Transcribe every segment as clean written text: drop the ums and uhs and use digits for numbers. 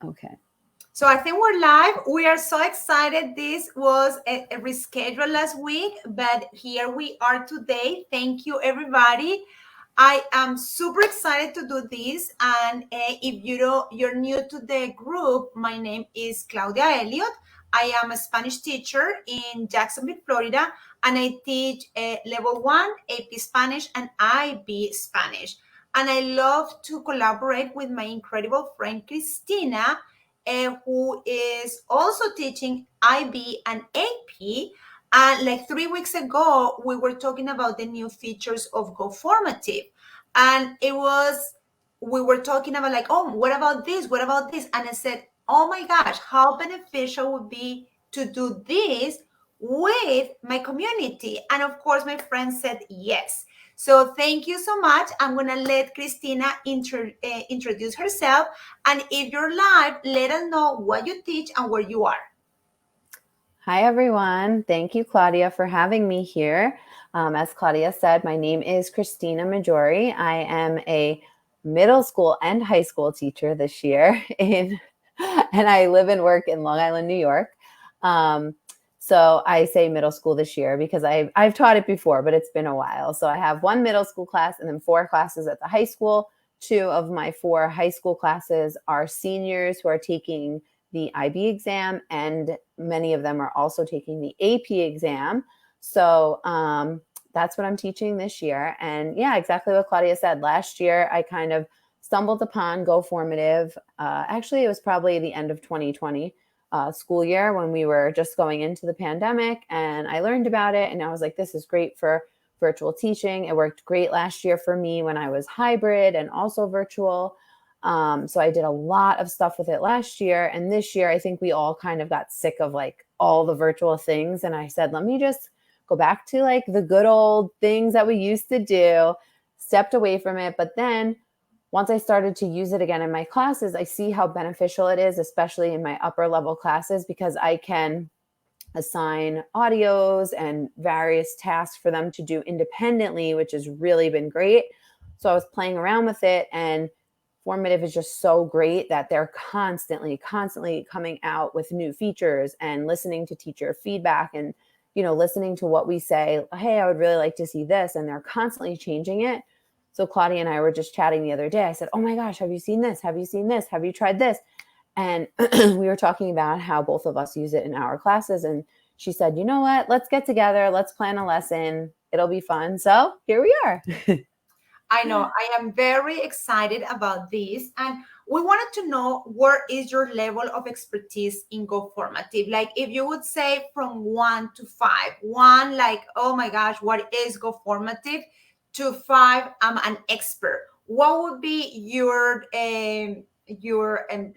Okay. So I think we're live. We are so excited. This was a reschedule last week, but here we are today. Thank you, everybody. I am super excited to do this. And if you're new to the group, my name is Claudia Elliott. I am a Spanish teacher in Jacksonville, Florida, and I teach level 1 AP Spanish and IB Spanish. And I love to collaborate with my incredible friend Christina, who is also teaching IB and AP. And like 3 weeks ago, we were talking about the new features of Go Formative. And we were talking about like, oh, what about this? What about this? And I said, oh my gosh, how beneficial would be to do this with my community? And of course, my friend said yes. So thank you so much. I'm going to let Christina introduce herself. And if you're live, let us know what you teach and where you are. Hi, everyone. Thank you, Claudia, for having me here. As Claudia said, my name is Christina Margiore. I am a middle school and high school teacher this year, and I live and work in Long Island, New York. So I say middle school this year because I've taught it before, but it's been a while. So I have 1 middle school class and then 4 classes at the high school. 2 of my 4 high school classes are seniors who are taking the IB exam, and many of them are also taking the AP exam. So that's what I'm teaching this year. And yeah, exactly what Claudia said. Last year, I kind of stumbled upon Go Formative. Actually, it was probably the end of 2020. School year when we were just going into the pandemic, and I learned about it and I was like, this is great for virtual teaching. It worked great last year for me when I was hybrid and also virtual. So I did a lot of stuff with it last year, and this year I think we all kind of got sick of like all the virtual things, and I said, let me just go back to like the good old things that we used to do, stepped away from it. But then once I started to use it again in my classes, I see how beneficial it is, especially in my upper level classes, because I can assign audios and various tasks for them to do independently, which has really been great. So I was playing around with it, and Formative is just so great that they're constantly coming out with new features and listening to teacher feedback and, listening to what we say, hey, I would really like to see this. And they're constantly changing it. So Claudia and I were just chatting the other day. I said, oh my gosh, have you seen this? Have you seen this? Have you tried this? And we were talking about how both of us use it in our classes. And she said, you know what? Let's get together. Let's plan a lesson. It'll be fun. So here we are. I know. I am very excited about this. And we wanted to know, where is your level of expertise in Go Formative? Like if you would say from 1 to 5, 1, like, oh my gosh, what is Go Formative? To 5, I'm an expert. What would be your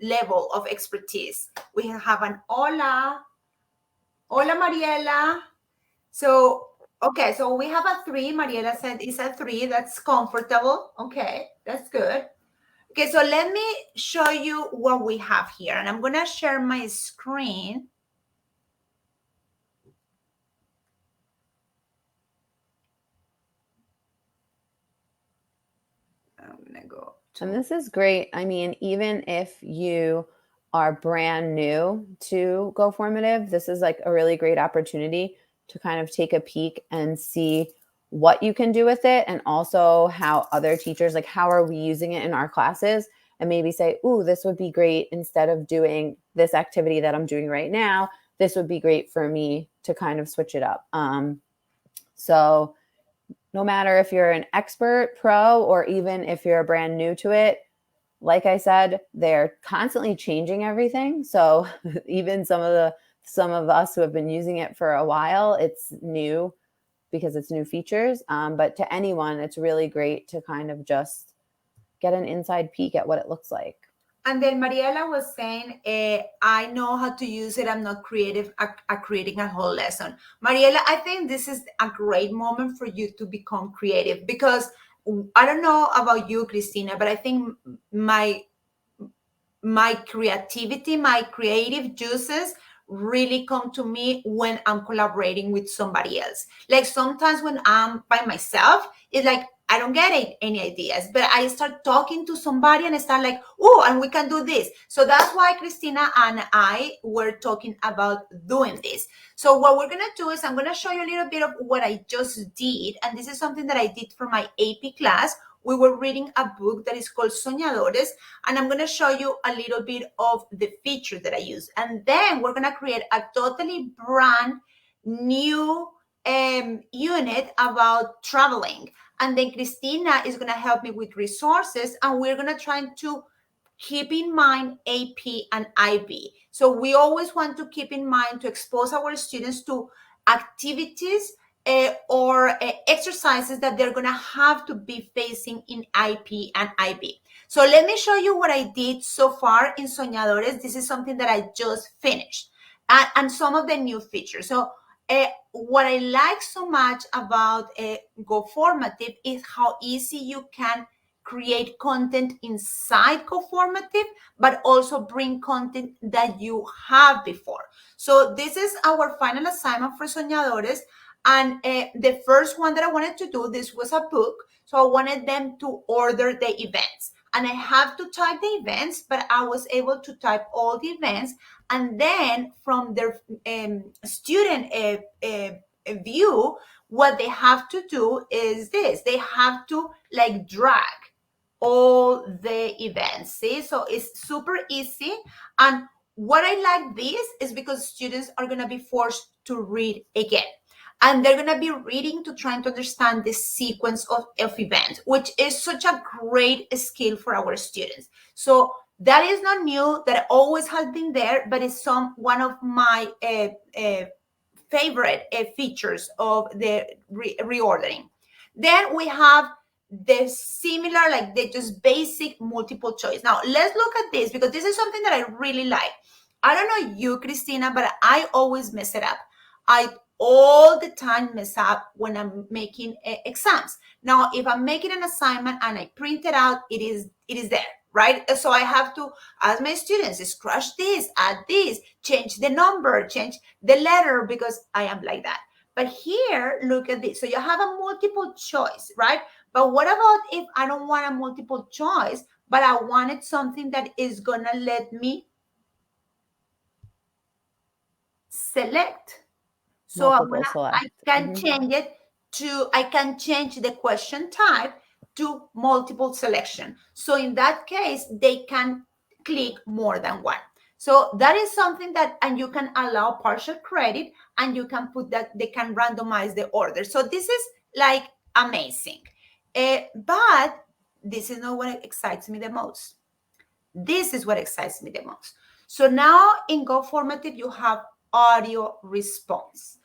level of expertise? We have an Hola Mariela. So, okay, so we have a 3. Mariela said it's a 3. That's comfortable. Okay, that's good. Okay, so let me show you what we have here. And I'm going to share my screen. I'm going to go. And this is great. I mean, even if you are brand new to Go Formative, this is like a really great opportunity to kind of take a peek and see what you can do with it, and also how other teachers, like how are we using it in our classes, and maybe say, ooh, this would be great instead of doing this activity that I'm doing right now. This would be great for me to kind of switch it up. So no matter if you're an expert pro or even if you're brand new to it, like I said, they're constantly changing everything. So even some of us who have been using it for a while, it's new because it's new features. But to anyone, it's really great to kind of just get an inside peek at what it looks like. And then Mariela was saying, I know how to use it. I'm not creating a whole lesson. Mariela, I think this is a great moment for you to become creative, because I don't know about you, Christina, but I think my creativity, my creative juices really come to me when I'm collaborating with somebody else. Like sometimes when I'm by myself, it's like I don't get any ideas, but I start talking to somebody and I start like, oh, and we can do this. So that's why Christina and I were talking about doing this. So what we're going to do is I'm going to show you a little bit of what I just did. And this is something that I did for my AP class. We were reading a book that is called Soñadores, and I'm going to show you a little bit of the feature that I use. And then we're going to create a totally brand new unit about traveling. And then Christina is going to help me with resources, and we're going to try to keep in mind AP and IB. So we always want to keep in mind to expose our students to activities or exercises that they're going to have to be facing in IP and IB. So let me show you what I did so far in Soñadores. This is something that I just finished, and some of the new features. So what I like so much about Go Formative is how easy you can create content inside Go Formative, but also bring content that you have before. So this is our final assignment for Soñadores. And the first one that I wanted to do, this was a book. So I wanted them to order the events. And I have to type the events, but I was able to type all the events. And then from their student view, what they have to do is this. They have to like drag all the events. See, so it's super easy. And what I like this is because students are going to be forced to read again. And they're going to be reading to try to understand the sequence of events, which is such a great skill for our students. So that is not new, that always has been there, but it's one of my favorite features of the reordering. Then we have the similar, like the just basic multiple choice. Now let's look at this, because this is something that I really like. I don't know you, Christina, but I always mess it up. I all the time mess up when I'm making exams. Now, if I'm making an assignment and I print it out, it is there, right? So I have to ask my students, scratch this, add this, change the number, change the letter, because I am like that. But here, look at this. So you have a multiple choice, right? But what about if I don't want a multiple choice, but I wanted something that is gonna let me select? So I can change it to, I can change the question type to multiple selection. So in that case, they can click more than one. So that is something that, and you can allow partial credit, and you can put that they can randomize the order. So this is like amazing. But this is not what excites me the most. This is what excites me the most. So now in Go Formative, you have audio response.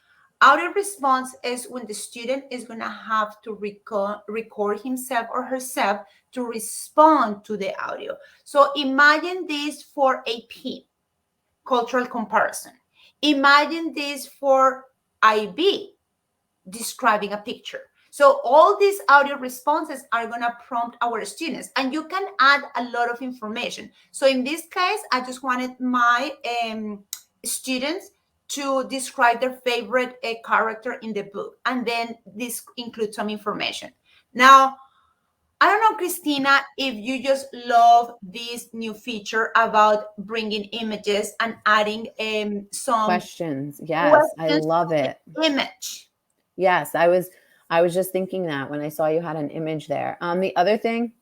Audio response is when the student is going to have to record himself or herself to respond to the audio. So imagine this for AP, cultural comparison. Imagine this for IB, describing a picture. So all these audio responses are going to prompt our students, and you can add a lot of information. So in this case, I just wanted my students to describe their favorite character in the book. And then this includes some information. Now, I don't know, Christina, if you just love this new feature about bringing images and adding some questions. Yes, I love it. Image. Yes, I was just thinking that when I saw you had an image there. The other thing,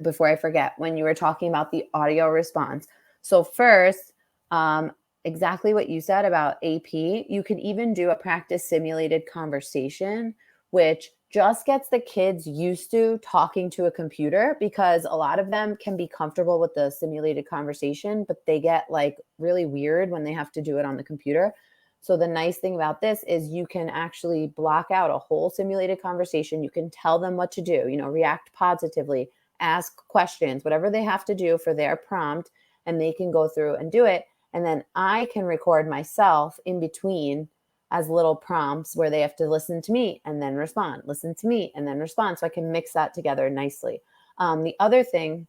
before I forget, when you were talking about the audio response. So first, exactly what you said about AP, you could even do a practice simulated conversation, which just gets the kids used to talking to a computer, because a lot of them can be comfortable with the simulated conversation, but they get like really weird when they have to do it on the computer. So the nice thing about this is you can actually block out a whole simulated conversation. You can tell them what to do, react positively, ask questions, whatever they have to do for their prompt, and they can go through and do it. And then I can record myself in between as little prompts where they have to listen to me and then respond, listen to me and then respond. So I can mix that together nicely. The other thing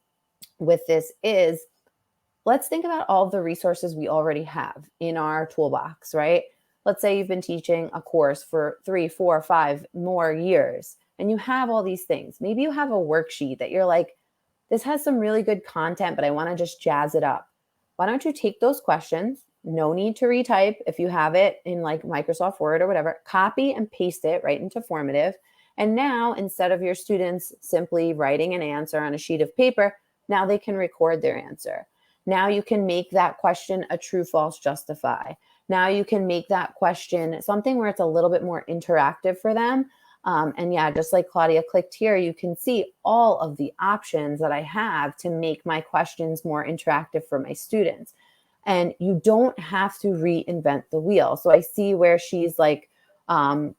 with this is, let's think about all the resources we already have in our toolbox, right? Let's say you've been teaching a course for 3, 4, 5 more years. and you have all these things. Maybe you have a worksheet that you're like, this has some really good content, but I want to just jazz it up. Why don't you take those questions? No need to retype. If you have it in like Microsoft Word or whatever, copy and paste it right into Formative. And now, instead of your students simply writing an answer on a sheet of paper, now they can record their answer. Now you can make that question a true, false, justify. Now you can make that question something where it's a little bit more interactive for them. And yeah, just like Claudia clicked here, you can see all of the options that I have to make my questions more interactive for my students. And you don't have to reinvent the wheel. So I see where she's like kind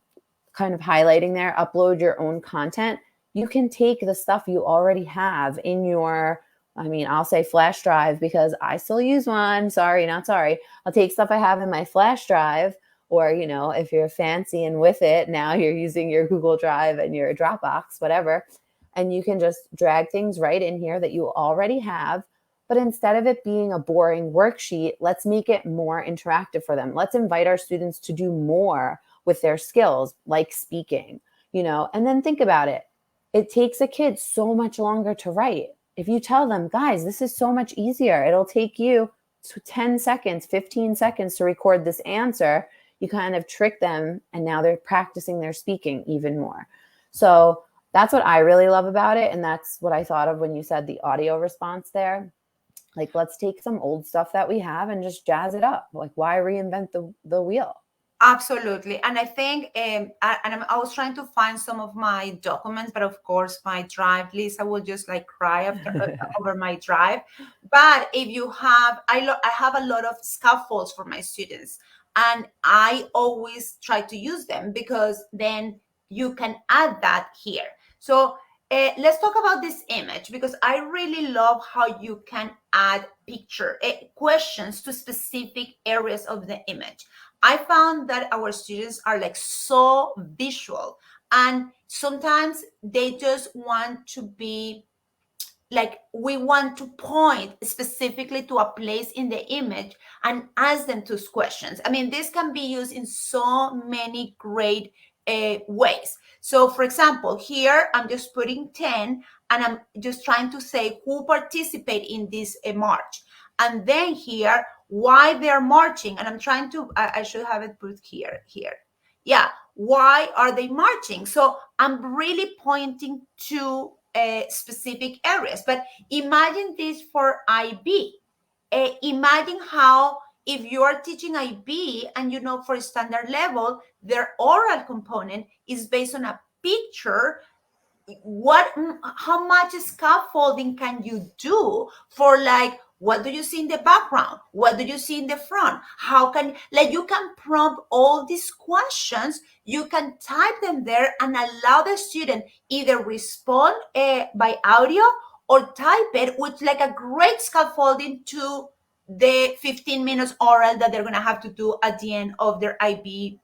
of highlighting there, upload your own content. You can take the stuff you already have in your, I'll say flash drive because I still use one. Sorry, not sorry. I'll take stuff I have in my flash drive, or, if you're fancy and with it, now you're using your Google Drive and your Dropbox, whatever. And you can just drag things right in here that you already have. But instead of it being a boring worksheet, let's make it more interactive for them. Let's invite our students to do more with their skills, like speaking, and then think about it. It takes a kid so much longer to write. If you tell them, guys, this is so much easier. It'll take you 10 seconds, 15 seconds to record this answer. You kind of trick them, and now they're practicing their speaking even more. So that's what I really love about it. And that's what I thought of when you said the audio response there. Like, let's take some old stuff that we have and just jazz it up. Like, why reinvent the wheel? Absolutely. And I think, I was trying to find some of my documents, but of course, my drive, Lisa will just like cry over my drive. But if you have, I have a lot of scaffolds for my students, and I always try to use them because then you can add that here. So let's talk about this image, because I really love how you can add picture questions to specific areas of the image. I found that our students are like so visual, and sometimes they just want to be like, we want to point specifically to a place in the image and ask them those questions. This can be used in so many great ways. So for example, here I'm just putting 10, and I'm just trying to say who participate in this march. And then here, why they're marching. And I'm trying to, I should have it put here. Yeah, why are they marching? So I'm really pointing to specific areas. But imagine this for IB. Imagine how, if you are teaching IB and for standard level, their oral component is based on a picture. How much scaffolding can you do for, like, what do you see in the background? What do you see in the front? How can, like, you can prompt all these questions, you can type them there and allow the student either respond by audio or type it with like a great scaffolding to the 15 minutes oral that they're going to have to do at the end of their IB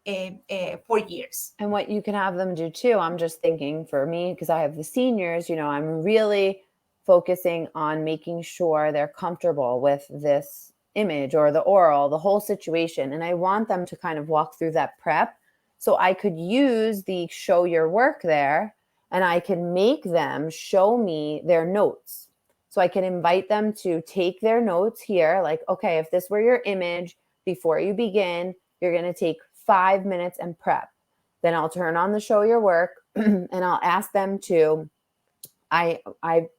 4 years. And what you can have them do too, I'm just thinking for me, because I have the seniors, I'm really focusing on making sure they're comfortable with this image or the oral, the whole situation. And I want them to kind of walk through that prep. So I could use the show your work there, and I can make them show me their notes. So I can invite them to take their notes here. Like, okay, if this were your image, before you begin, you're going to take 5 minutes and prep. Then I'll turn on the show your work and I'll ask them to, I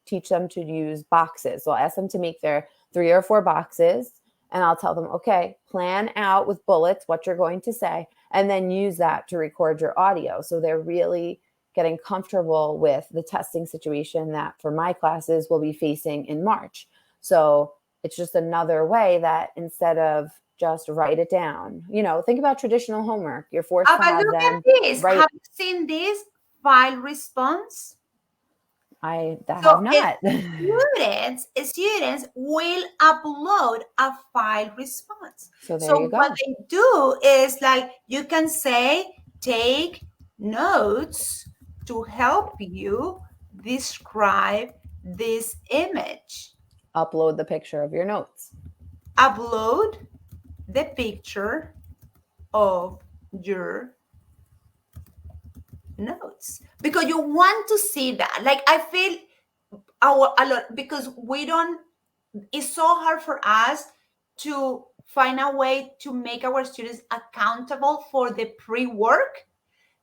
teach them to use boxes. So I'll ask them to make their 3 or 4 boxes, and I'll tell them, okay, plan out with bullets what you're going to say, and then use that to record your audio. So they're really getting comfortable with the testing situation that for my classes we'll be facing in March. So it's just another way that instead of just write it down, think about traditional homework. You're forced to have them write. Have you seen this file response? I have not. Students will upload a file response. So there you go. What they do is, like, you can say, take notes to help you describe this image. Upload the picture of your notes. Upload the picture of your notes, because you want to see that. Like, I feel a lot, because it's so hard for us to find a way to make our students accountable for the pre-work,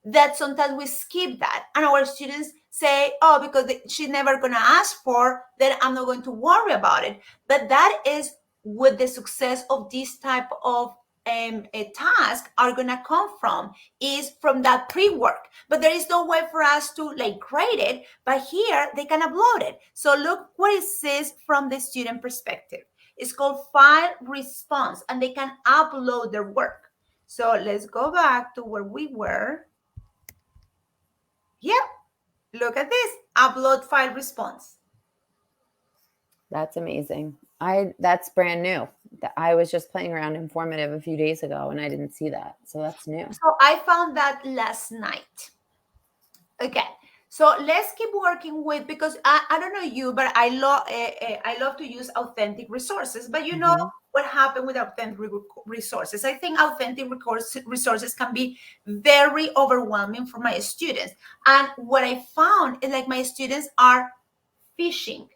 that sometimes we skip that, and our students say, oh, because she's never going to ask for, then I'm not going to worry about it. But that is with the success of this type of a task are going to come from, is from that pre-work. But there is no way for us to like grade it, but here they can upload it. So look what it says from the student perspective. It's called file response, and they can upload their work. So let's go back to where we were. Yep, look at this, upload file response. That's amazing. That's brand new. I was just playing around in Formative a few days ago and I didn't see that. So that's new. So I found that last night. Okay, so let's keep working with, because I don't know you, but I love to use authentic resources. But you know what happened with authentic resources. I think authentic resources can be very overwhelming for my students. And what I found is like my students are fishing.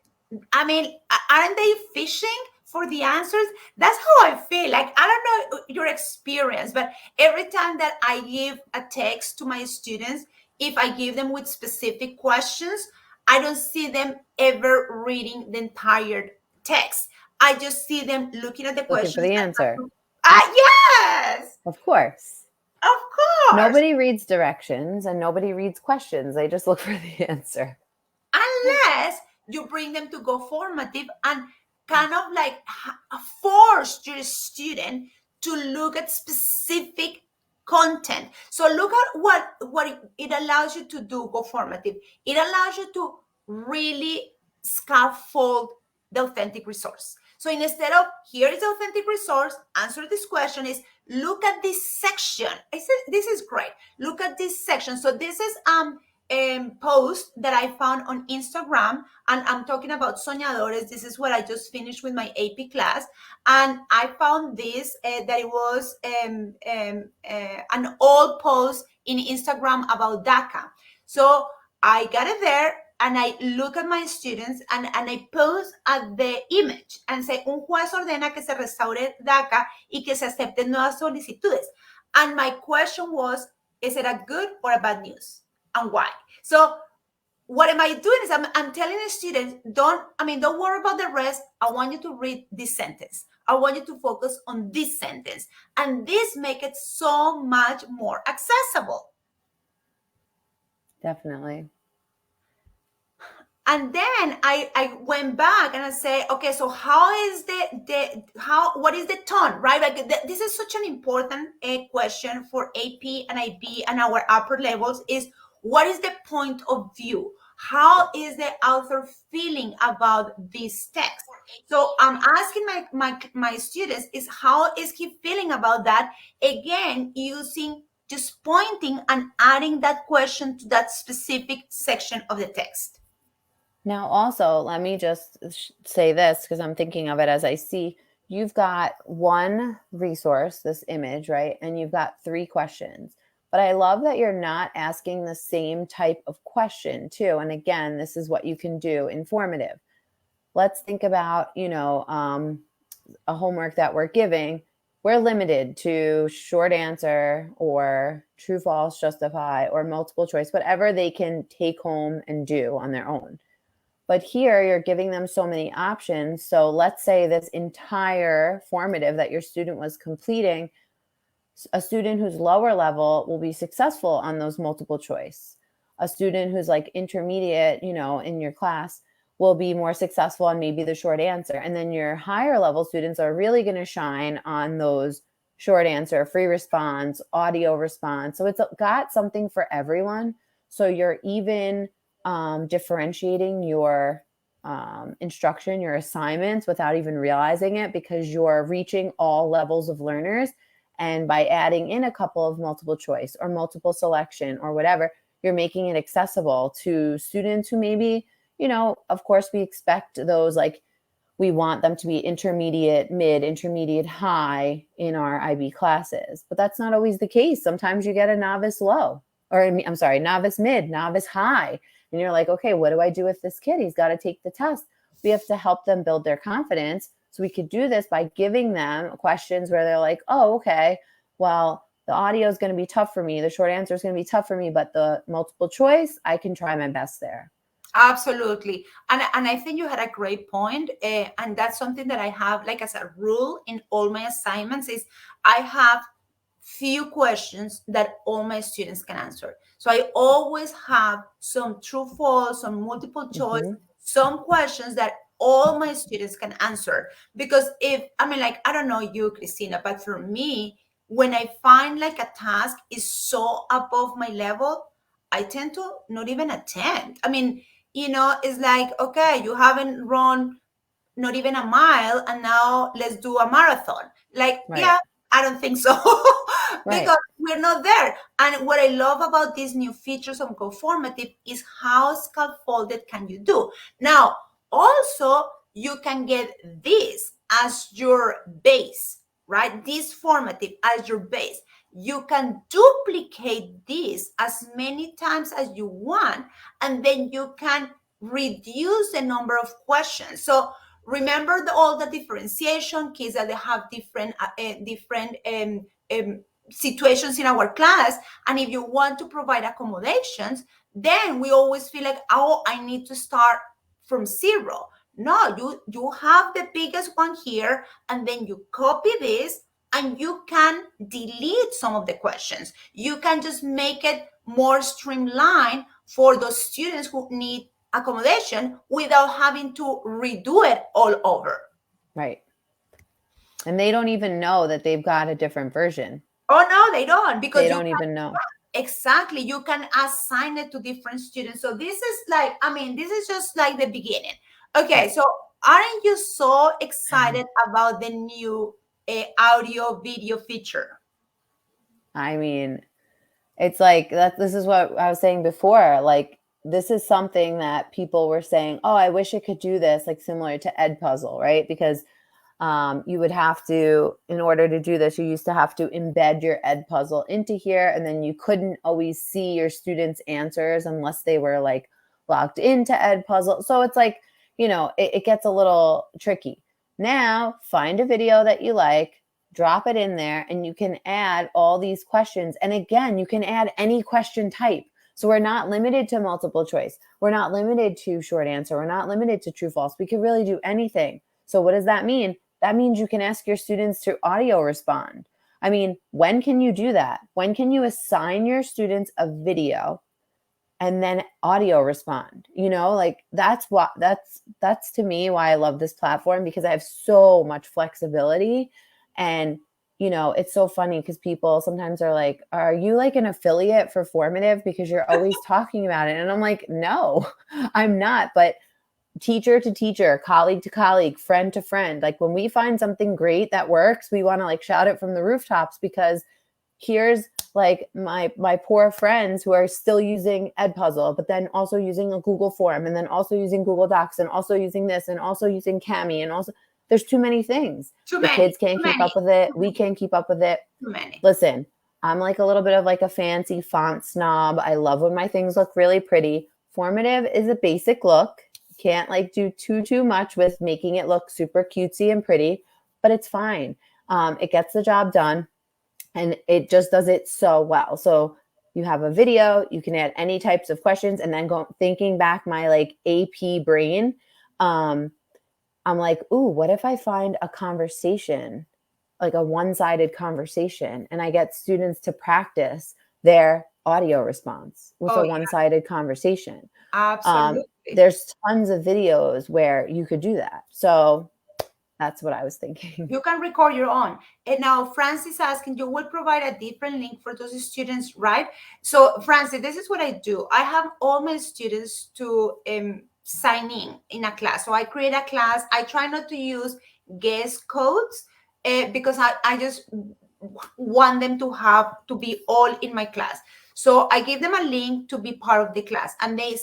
I mean, aren't they fishing for the answers? That's how I feel. Like, I don't know your experience, but every time that I give a text to my students, if I give them with specific questions, I don't see them ever reading the entire text. I just see them looking at the questions. Looking for the answer. Yes. Of course. Of course. Nobody reads directions and nobody reads questions. They just look for the answer. Unless you bring them to go formative and kind of like force your student to look at specific content. So look at what it allows you to do, go formative. It allows you to really scaffold the authentic resource. So instead of, here is the authentic resource, answer this question, is look at this section. I said, this is great. Look at this section. So this is post that I found on Instagram, and I'm talking about soñadores. This is what I just finished with my AP class, and I found this that it was an old post in Instagram about DACA. So I got it there, and I look at my students, and I pose at the image and say, un juez ordena que se restaure DACA y que se acepten nuevas solicitudes. And my question was, is it a good or a bad news? And why? So what am I doing is I'm telling the students, don't worry about the rest. I want you to read this sentence. I want you to focus on this sentence. And this makes it so much more accessible. Definitely. And then I went back and I say, okay, so how is what is the tone, right? Like this is such an important question for AP and IB and our upper levels, is what is the point of view? How is the author feeling about this text? So I'm asking my students, is how is he feeling about that? Again, using just pointing and adding that question to that specific section of the text. Now, also, let me just say this, because I'm thinking of it as I see, you've got one resource, this image, right? And you've got 3 questions. But I love that you're not asking the same type of question too. And again, this is what you can do in formative. Let's think about, a homework that we're giving. We're limited to short answer or true, false, justify, or multiple choice, whatever they can take home and do on their own. But here you're giving them so many options. So let's say this entire formative that your student was completing, a student who's lower level will be successful on those multiple choice. A student who's like intermediate, in your class will be more successful on maybe the short answer. And then your higher level students are really going to shine on those short answer, free response, audio response. So it's got something for everyone. So you're even differentiating your instruction, your assignments without even realizing it, because you're reaching all levels of learners. And by adding in a couple of multiple choice or multiple selection or whatever, you're making it accessible to students who maybe, of course, we expect those, like, we want them to be intermediate, mid, intermediate, high in our IB classes. But that's not always the case. Sometimes you get a novice low. or I'm sorry, novice mid, novice high. And you're like, okay, what do I do with this kid? He's got to take the test. We have to help them build their confidence. So we could do this by giving them questions where they're like, oh, okay, well, the audio is going to be tough for me. The short answer is going to be tough for me, but the multiple choice, I can try my best there. Absolutely. And I think you had a great point. And that's something that I have like as a rule in all my assignments is I have few questions that all my students can answer. So I always have some true false, some multiple choice, some questions that all my students can answer. Because if, I mean, like, I don't know you, Christina, but for me, when I find like a task is so above my level, I tend to not even attempt. I mean, it's like, okay, you haven't run not even a mile and now let's do a marathon. Like, Right. yeah, I don't think so. Right. Because we're not there. And what I love about these new features of Formative is how scaffolded can you do. Now, also, you can get this as your base, right? This Formative as your base. You can duplicate this as many times as you want, and then you can reduce the number of questions. So remember all the differentiation kids that they have different situations in our class, and if you want to provide accommodations, then we always feel like, oh, I need to start from zero. No, you have the biggest one here, and then you copy this, and you can delete some of the questions. You can just make it more streamlined for those students who need accommodation without having to redo it all over. Right. And they don't even know that they've got a different version. Oh, no, they don't. Because they don't even know. Exactly. You can assign it to different students. So this is like, I mean, this is just like the beginning. Okay, right. So aren't you so excited about the new audio video feature? I mean, it's like that. This is what I was saying before. Like, this is something that people were saying, oh, I wish it could do this, like similar to Edpuzzle, right? Because you would have to, in order to do this, you used to have to embed your Edpuzzle into here, and then you couldn't always see your students' answers unless they were like logged into Edpuzzle. So it's like, it gets a little tricky. Now, find a video that you like, drop it in there, and you can add all these questions. And again, you can add any question type. So we're not limited to multiple choice. We're not limited to short answer. We're not limited to true false. We can really do anything. So what does that mean? That means you can ask your students to audio respond. I mean, when can you do that? When can you assign your students a video and then audio respond? Like that's to me why I love this platform, because I have so much flexibility. And it's so funny because people sometimes are like, are you like an affiliate for Formative because you're always talking about it? And I'm like, no, I'm not. But teacher to teacher, colleague to colleague, friend to friend, like when we find something great that works, we want to like shout it from the rooftops, because here's like my poor friends who are still using Edpuzzle, but then also using a Google form, and then also using Google Docs, and also using this, and also using Cami, and also there's too many things. The kids can't keep up with it. We can't keep up with it. Too many. Listen, I'm like a little bit of like a fancy font snob. I love when my things look really pretty. Formative is a basic look. Can't like do too much with making it look super cutesy and pretty, but it's fine. It gets the job done, and it just does it so well. So you have a video, you can add any types of questions, and then thinking back my like AP brain, I'm like, ooh, what if I find a conversation, like a one-sided conversation, and I get students to practice their audio response with a one-sided conversation. Absolutely. There's tons of videos where you could do that. So that's what I was thinking. You can record your own. And now Francis asking, you will provide a different link for those students, right? So Francis, this is what I do. I have all my students to sign in a class. So I create a class. I try not to use guest codes because I just want them to be all in my class. So I give them a link to be part of the class, and they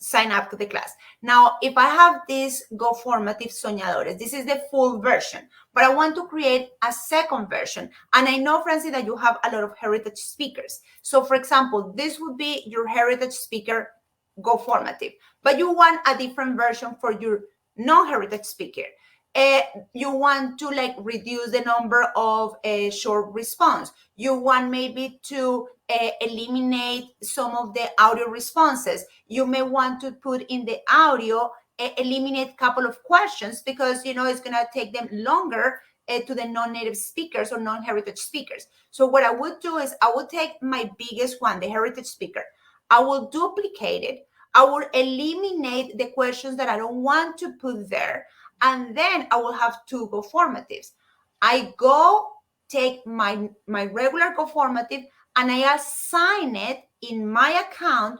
sign up to the class. Now, if I have this Go Formative Soñadores, this is the full version, but I want to create a second version. And I know, Francie, that you have a lot of heritage speakers. So for example, this would be your heritage speaker Go Formative, but you want a different version for your non-heritage speaker. You want to like reduce the number of short response. You want maybe to eliminate some of the audio responses. You may want to put in the audio, eliminate a couple of questions because, you know, it's going to take them longer to the non-native speakers or non-heritage speakers. So what I would do is I would take my biggest one, the heritage speaker. I will duplicate it. I will eliminate the questions that I don't want to put there. And then I will have two Go Formatives. I take my regular Go Formative and I assign it in my account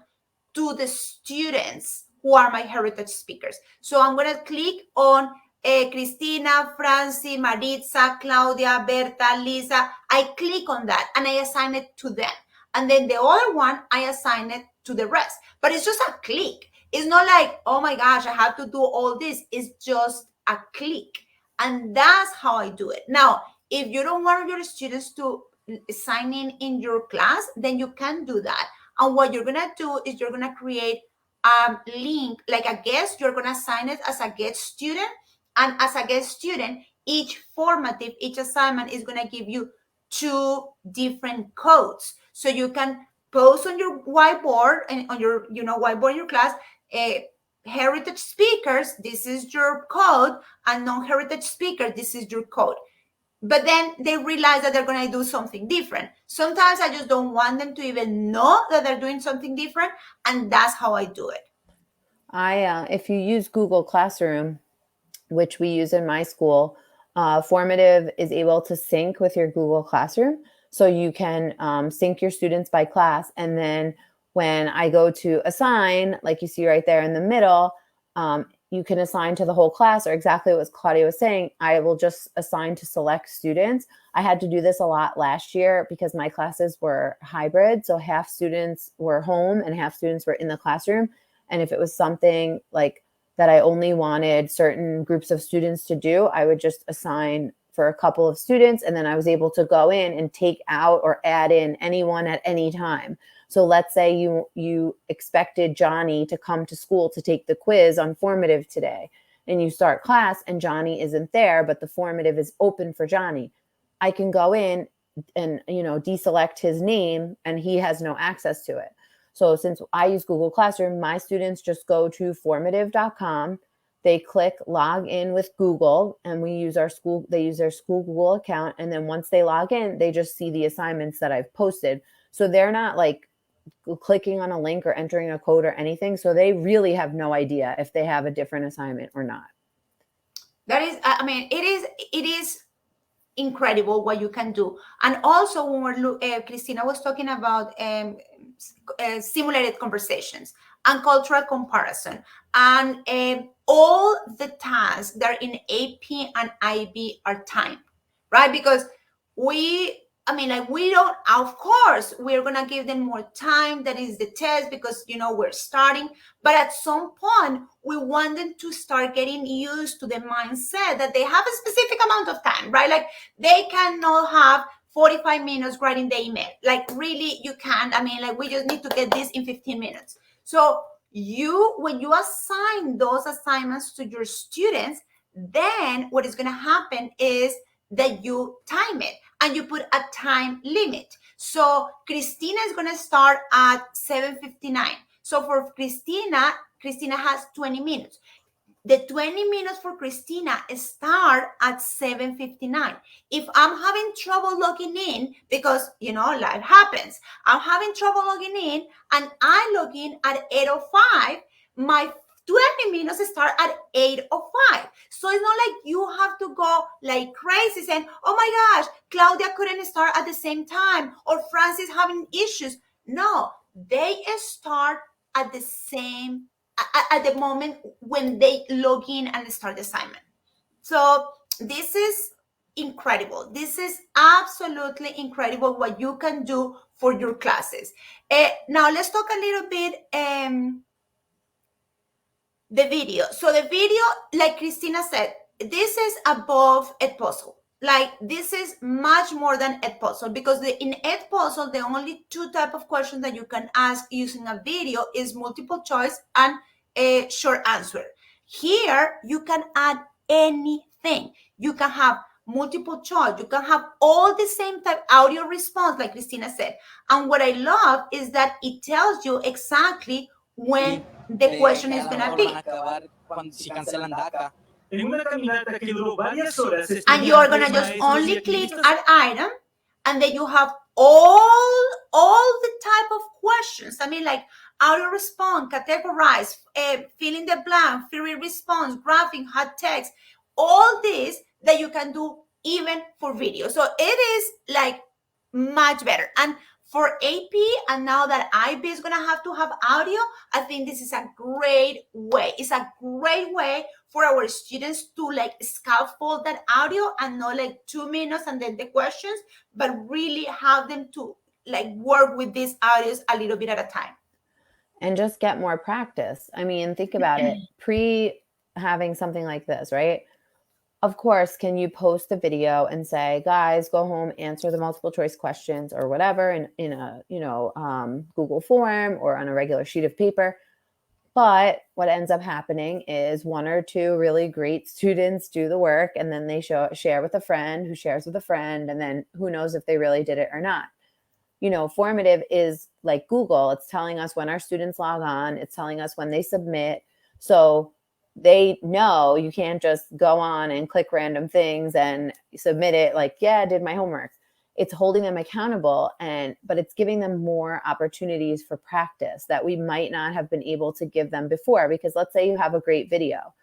to the students who are my heritage speakers. So I'm going to click on Christina, Francie, Maritza, Claudia, Berta, Lisa. I click on that and I assign it to them. And then the other one, I assign it to the rest. But it's just a click. It's not like, oh my gosh, I have to do all this. It's just a click. And that's how I do it. Now, if you don't want your students to sign in your class, then you can do that. And what you're going to do is you're going to create a link, like a guest. You're going to assign it as a guest student. And as a guest student, each formative, each assignment is going to give you 2 different codes. So you can post on your whiteboard and on your, whiteboard in your class, heritage speakers, this is your code, and non-heritage speakers, this is your code. But then they realize that they're going to do something different. Sometimes I just don't want them to even know that they're doing something different, and that's how I do it. If you use Google Classroom, which we use in my school, Formative is able to sync with your Google Classroom. So you can sync your students by class. And then when I go to assign, like you see right there in the middle, you can assign to the whole class, or exactly what Claudia was saying, I will just assign to select students. I had to do this a lot last year because my classes were hybrid. So half students were home and half students were in the classroom. And if it was something like that I only wanted certain groups of students to do, I would just assign for a couple of students, and then I was able to go in and take out or add in anyone at any time. So let's say you expected Johnny to come to school to take the quiz on Formative today, and you start class and Johnny isn't there, but the Formative is open for Johnny. I can go in and deselect his name and he has no access to it. So since I use Google Classroom, my students just go to formative.com. They click log in with Google, and they use their school Google account. And then once they log in, they just see the assignments that I've posted. So they're not like clicking on a link or entering a code or anything. So they really have no idea if they have a different assignment or not. That is, it is incredible what you can do. And also when Christina was talking about simulated conversations and cultural comparison, and all the tasks that are in AP and IB are timed, right? Because we don't, of course, we're going to give them more time. That is the test because, we're starting. But at some point, we want them to start getting used to the mindset that they have a specific amount of time, right? Like they cannot have 45 minutes writing the email. Like really, you can't. We just need to get this in 15 minutes. So when you assign those assignments to your students, then what is going to happen is that you time it and you put a time limit. So Christina is going to start at 7:59. So for Christina has 20 minutes. The 20 minutes for Christina start at 7:59. If I'm having trouble logging in, because, life happens, I'm having trouble logging in and I log in at 8:05, my 20 minutes start at 8:05. So it's not like you have to go like crazy saying, oh my gosh, Claudia couldn't start at the same time or Francis having issues. No, they start at the same at the moment when they log in and start the assignment. So this is incredible. This is absolutely incredible what you can do for your classes. Now let's talk a little bit The video. So the video, like Christina said, this is above Edpuzzle. Like this is much more than Edpuzzle, because in Edpuzzle, the only two type of questions that you can ask using a video is multiple choice and a short answer. Here, you can add anything. You can have multiple choice. You can have all the same type audio response, like Christina said. And what I love is that it tells you exactly when the question is going to be. And you're going to just only click add item, and then you have all the type of questions. I mean, like audio response, categorize, fill in the blank, free response, graphing, hot text, all this that you can do even for video. So it is like much better. And for AP, and now that IB is going to have audio, I think this is a great way. It's a great way for our students to like scaffold that audio and not like 2 minutes and then the questions, but really have them to like work with these audios a little bit at a time. And just get more practice. I mean, think about it. Pre having something like this, right? Of course, can you post a video and say, guys, go home, answer the multiple choice questions or whatever in a Google form or on a regular sheet of paper. But what ends up happening is 1 or 2 really great students do the work, and then they share with a friend who shares with a friend, and then who knows if they really did it or not. Formative is like Google. It's telling us when our students log on. It's telling us when they submit. So they know you can't just go on and click random things and submit it like, yeah, I did my homework. It's holding them accountable, but it's giving them more opportunities for practice that we might not have been able to give them before. Because let's say you have a great video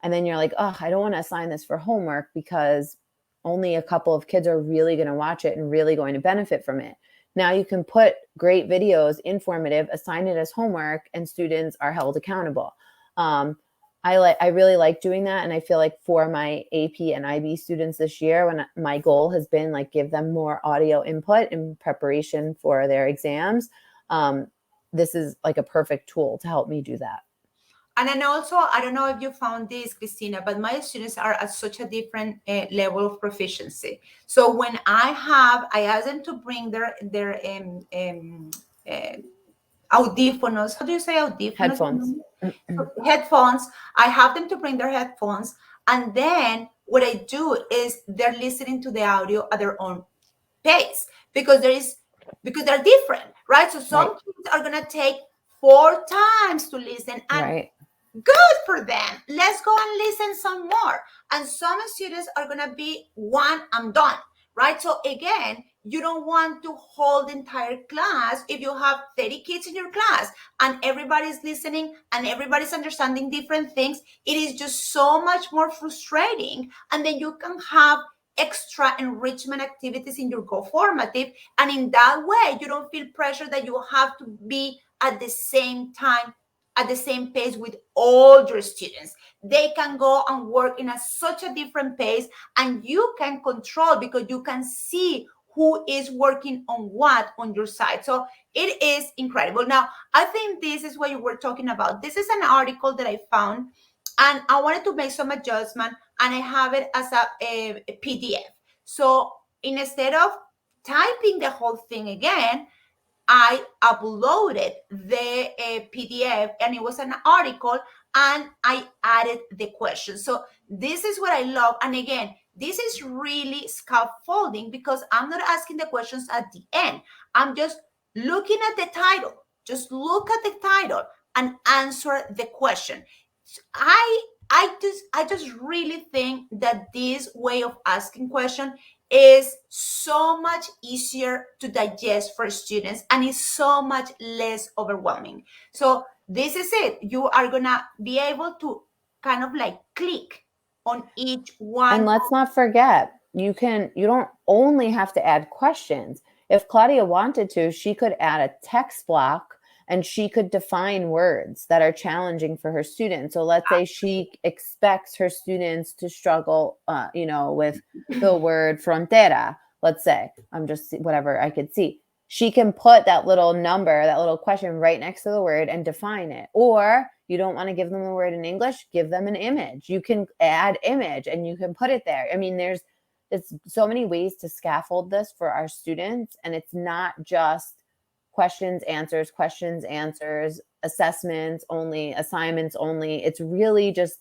and then you're like, oh, I don't want to assign this for homework because only a couple of kids are really going to watch it and really going to benefit from it. Now you can put great videos in Formative, assign it as homework, and students are held accountable. I really like doing that. And I feel like for my AP and IB students this year, when my goal has been like give them more audio input in preparation for their exams, this is like a perfect tool to help me do that. And then also, I don't know if you found this, Christina, but my students are at such a different level of proficiency. So when I ask them to bring their audífonos. How do you say audífonos? Headphones. Headphones. I have them to bring their headphones. And then what I do is they're listening to the audio at their own pace because they're different, right? So some kids are going to take 4 times to listen. And good for them. Let's go and listen some more. And some students are going to be 1, I'm done, right? So again, you don't want to hold the entire class if you have 30 kids in your class and everybody's listening and everybody's understanding different things. It is just so much more frustrating. And then you can have extra enrichment activities in your Go Formative. And in that way, you don't feel pressure that you have to be at the same time, at the same pace with all your students. They can go and work in such a different pace, and you can control because you can see who is working on what on your side. So it is incredible. Now, I think this is what you were talking about. This is an article that I found, and I wanted to make some adjustment, and I have it as a PDF. So instead of typing the whole thing again, I uploaded the PDF, and it was an article, and I added the questions. So this is what I love. And again, this is really scaffolding because I'm not asking the questions at the end. I'm just looking at the title. Just look at the title and answer the question. I just really think that this way of asking questions is so much easier to digest for students and is so much less overwhelming. So this is it. You are gonna be able to kind of like click on each one. And let's not forget, you don't only have to add questions. If Claudia wanted to, she could add a text block and she could define words that are challenging for her students. So let's say she expects her students to struggle, with the word frontera. Let's say, I'm just whatever I could see. She can put that little number, that little question right next to the word and define it. Or You don't want to give them a word in English, give them an image. You can add image and you can put it there. I mean, there's so many ways to scaffold this for our students. And it's not just questions, answers, assessments only, assignments only. It's really just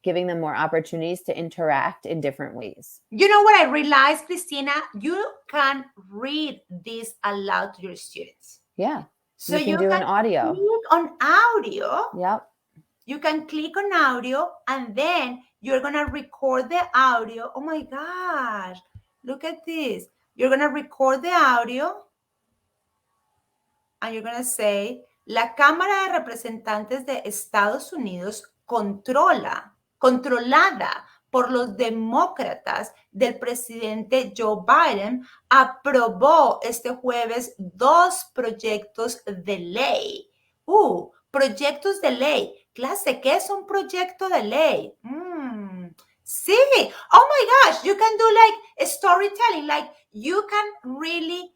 giving them more opportunities to interact in different ways. You know what I realized, Christina? You can read this aloud to your students. Yeah. So you can do an audio. Click on audio. Yep. You can click on audio and then you're going to record the audio. Oh my gosh. Look at this. You're going to record the audio and you're going to say, la Cámara de Representantes de Estados Unidos controlada por los demócratas del presidente Joe Biden, aprobó este jueves 2 proyectos de ley. Proyectos de ley. Clase, ¿qué es un proyecto de ley? Sí. Oh my gosh, you can do like a storytelling. Like you can really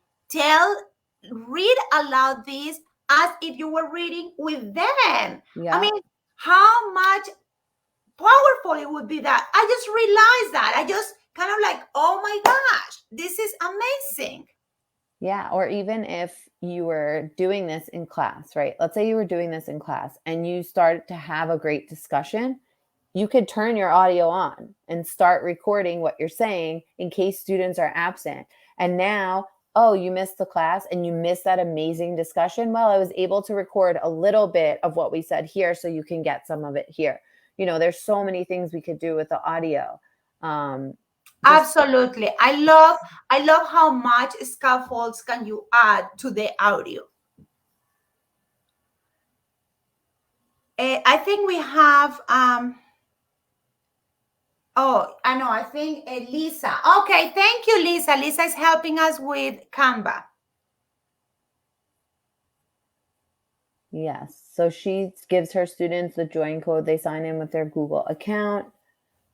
read aloud this as if you were reading with them. Yeah. I mean, how much powerful it would be that. I just realized that. I just kind of like, oh my gosh, this is amazing. Yeah. Or even if you were doing this in class, right? Let's say you were doing this in class and you started to have a great discussion. You could turn your audio on and start recording what you're saying in case students are absent. And now, oh, you missed the class and you missed that amazing discussion. Well, I was able to record a little bit of what we said here so you can get some of it here. You know, there's so many things we could do with the audio. Absolutely. I love how much scaffolds can you add to the audio. I think we have, I think Lisa. Okay, thank you, Lisa. Lisa is helping us with Canva. Yes. So she gives her students the join code. They sign in with their Google account.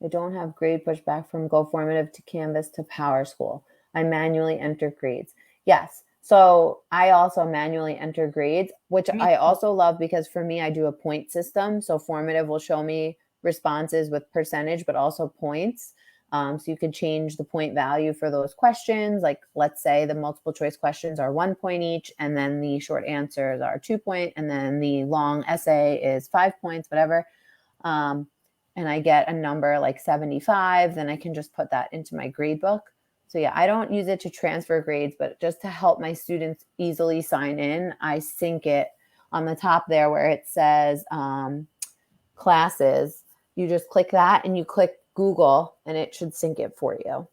I don't have grade pushback from Formative to Canvas to PowerSchool. I manually enter grades. Yes. So I also manually enter grades, which I also love because for me, I do a point system. So Formative will show me responses with percentage, but also points. So you can change the point value for those questions. Like let's say the multiple choice questions are 1 point each, and then the short answers are 2 points, and then the long essay is 5 points, whatever. And I get a number like 75, then I can just put that into my grade book. So yeah, I don't use it to transfer grades, but just to help my students easily sign in, I sync it on the top there where it says classes. You just click that and you click Google and it should sync it for you.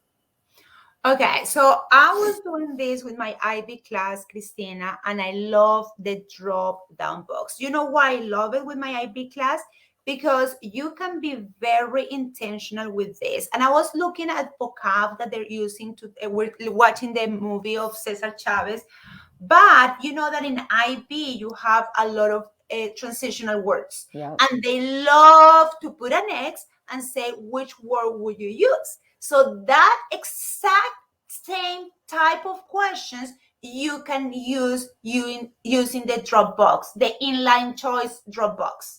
Okay, so I was doing this with my IB class, Christina, and I love the drop-down box. You know why I love it with my IB class? Because you can be very intentional with this. And I was looking at vocab that they're using we're watching the movie of Cesar Chavez. But you know that in IB, you have a lot of transitional words. Yep. And they love to put an X and say, which word would you use? So that exact same type of questions you can use using the Dropbox, the inline choice Dropbox.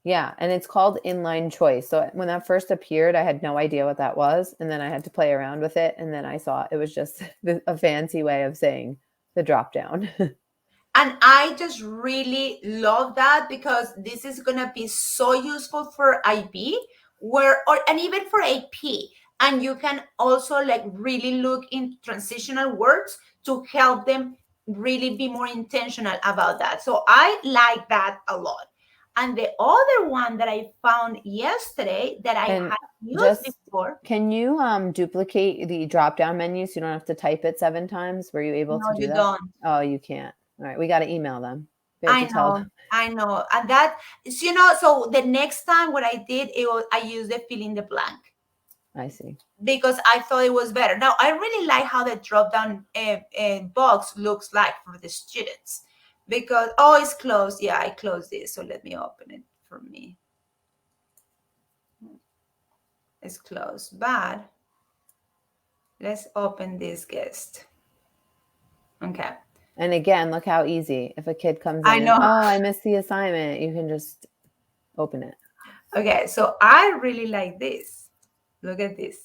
Yeah, and it's called Inline Choice. So when that first appeared, I had no idea what that was. And then I had to play around with it. And then I saw it was just a fancy way of saying the drop down. And I just really love that because this is going to be so useful for IB and even for AP. And you can also like really look in transitional words to help them really be more intentional about that. So I like that a lot. And the other one that I found yesterday that I had used before. Can you duplicate the drop-down menu so you don't have to type it 7 times? Were you able to do that? No, you don't. Oh, you can't. All right, we got to email them. I know. And that, so the next time what I did, I used the fill in the blank. I see. Because I thought it was better. Now, I really like how the drop-down box looks like for the students. Because, it's closed. Yeah, I closed this. So let me open it for me. It's closed. But let's open this guest. Okay. And again, look how easy. If a kid comes in, I know. I missed the assignment. You can just Open it. Okay, so I really like this. Look at this.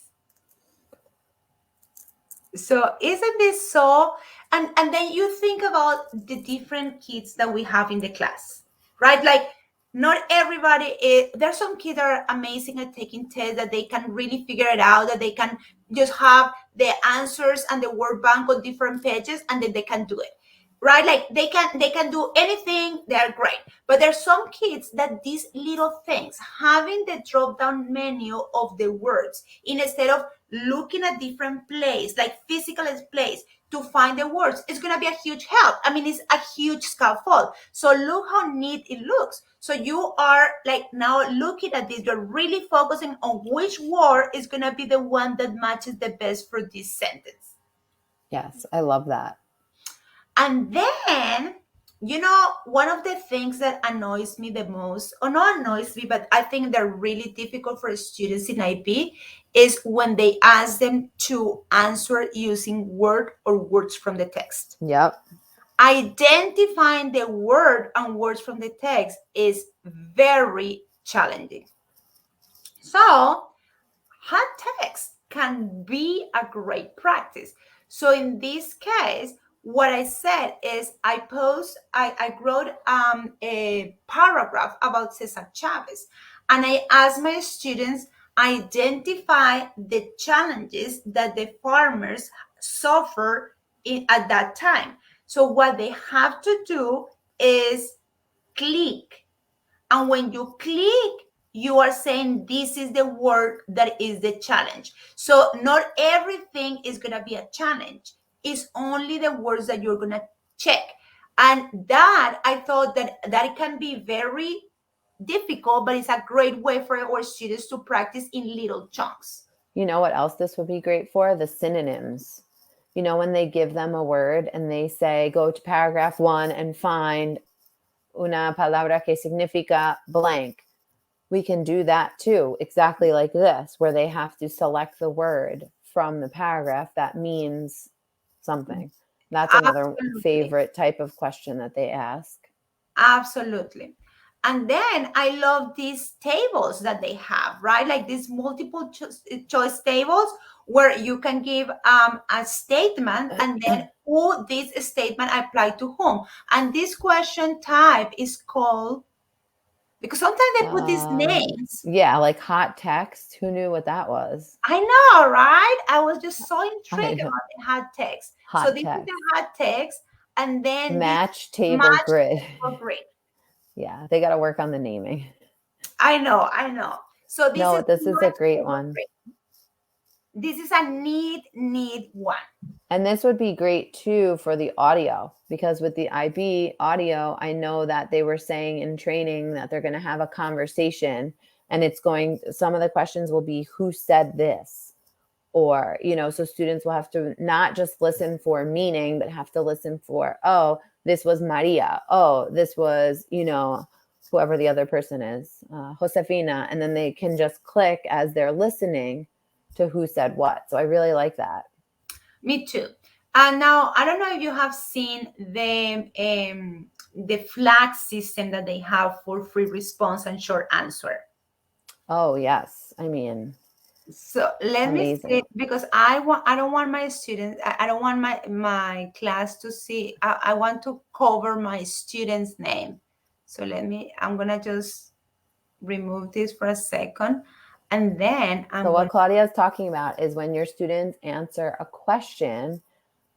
So isn't this so? And then you think about the different kids that we have in the class, right? Like not everybody is, there's some kids that are amazing at taking tests, that they can really figure it out, that they can just have the answers and the word bank on different pages, and then they can do it, right? Like they can do anything, they're great. But there's some kids that these little things, having the drop down menu of the words instead of looking at different place, like physical place, to find the words, it's going to be a huge help. I mean, it's a huge scaffold. So look how neat it looks. So you are like now looking at this, you're really focusing on which word is going to be the one that matches the best for this sentence. Yes, I love that. And then, one of the things that annoys me the most, or not annoys me, but I think they're really difficult for students in IB, is when they ask them to answer using word or words from the text. Yep. Identifying the word and words from the text is very challenging. So, hot text can be a great practice. So in this case, what I said is I wrote a paragraph about Cesar Chavez, and I asked my students identify the challenges that the farmers suffer at that time. So what they have to do is click, and when you click, you are saying this is the word that is the challenge. So not everything is going to be a challenge. It's only the words that you're going to check. And that, I thought that can be very difficult, but it's a great way for our students to practice in little chunks. You know what else this would be great for? The synonyms. When they give them a word and they say, go to paragraph 1 and find una palabra que significa blank. We can do that too, exactly like this, where they have to select the word from the paragraph that means something. That's another favorite type of question that they ask. Absolutely. And then I love these tables that they have, right? Like these multiple choice tables where you can give a statement and then who this statement apply to whom. And this question type is called, because sometimes they put these names. Yeah, like hot text. Who knew what that was? I know, right? I was just so intrigued about the hot text. Hot so this text. is the hot text, and then match table grid. Grid. Yeah, they got to work on the naming. I know. So this is a great one. This is a neat one. And this would be great too for the audio, because with the IB audio, I know that they were saying in training that they're going to have a conversation, and some of the questions will be who said this, or, so students will have to not just listen for meaning, but have to listen for, oh, this was Maria. Oh, this was, whoever the other person is, Josefina. And then they can just click as they're listening to who said what. So I really like that. Me too. And now, I don't know if you have seen the flag system that they have for free response and short answer. Oh, yes. I mean, so let me see, because I don't want my students, I don't want my class to see, I want to cover my student's name. So I'm going to just remove this for a second. And then what Claudia is talking about is when your students answer a question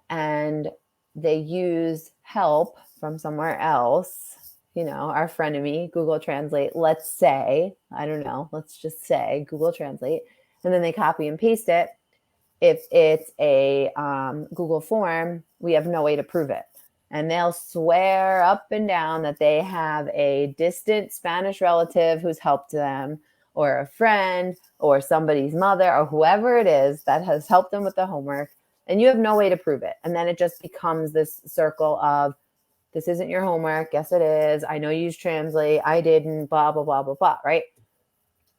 and they use help from somewhere else, our frenemy, Google Translate, let's say, I don't know, let's just say Google Translate, and then they copy and paste it. If it's a Google form, we have no way to prove it. And they'll swear up and down that they have a distant Spanish relative who's helped them, or a friend, or somebody's mother, or whoever it is that has helped them with the homework, and you have no way to prove it. And then it just becomes this circle of, this isn't your homework. Yes, it is. I know you use Translate. I didn't, blah, blah, blah, blah, blah, right?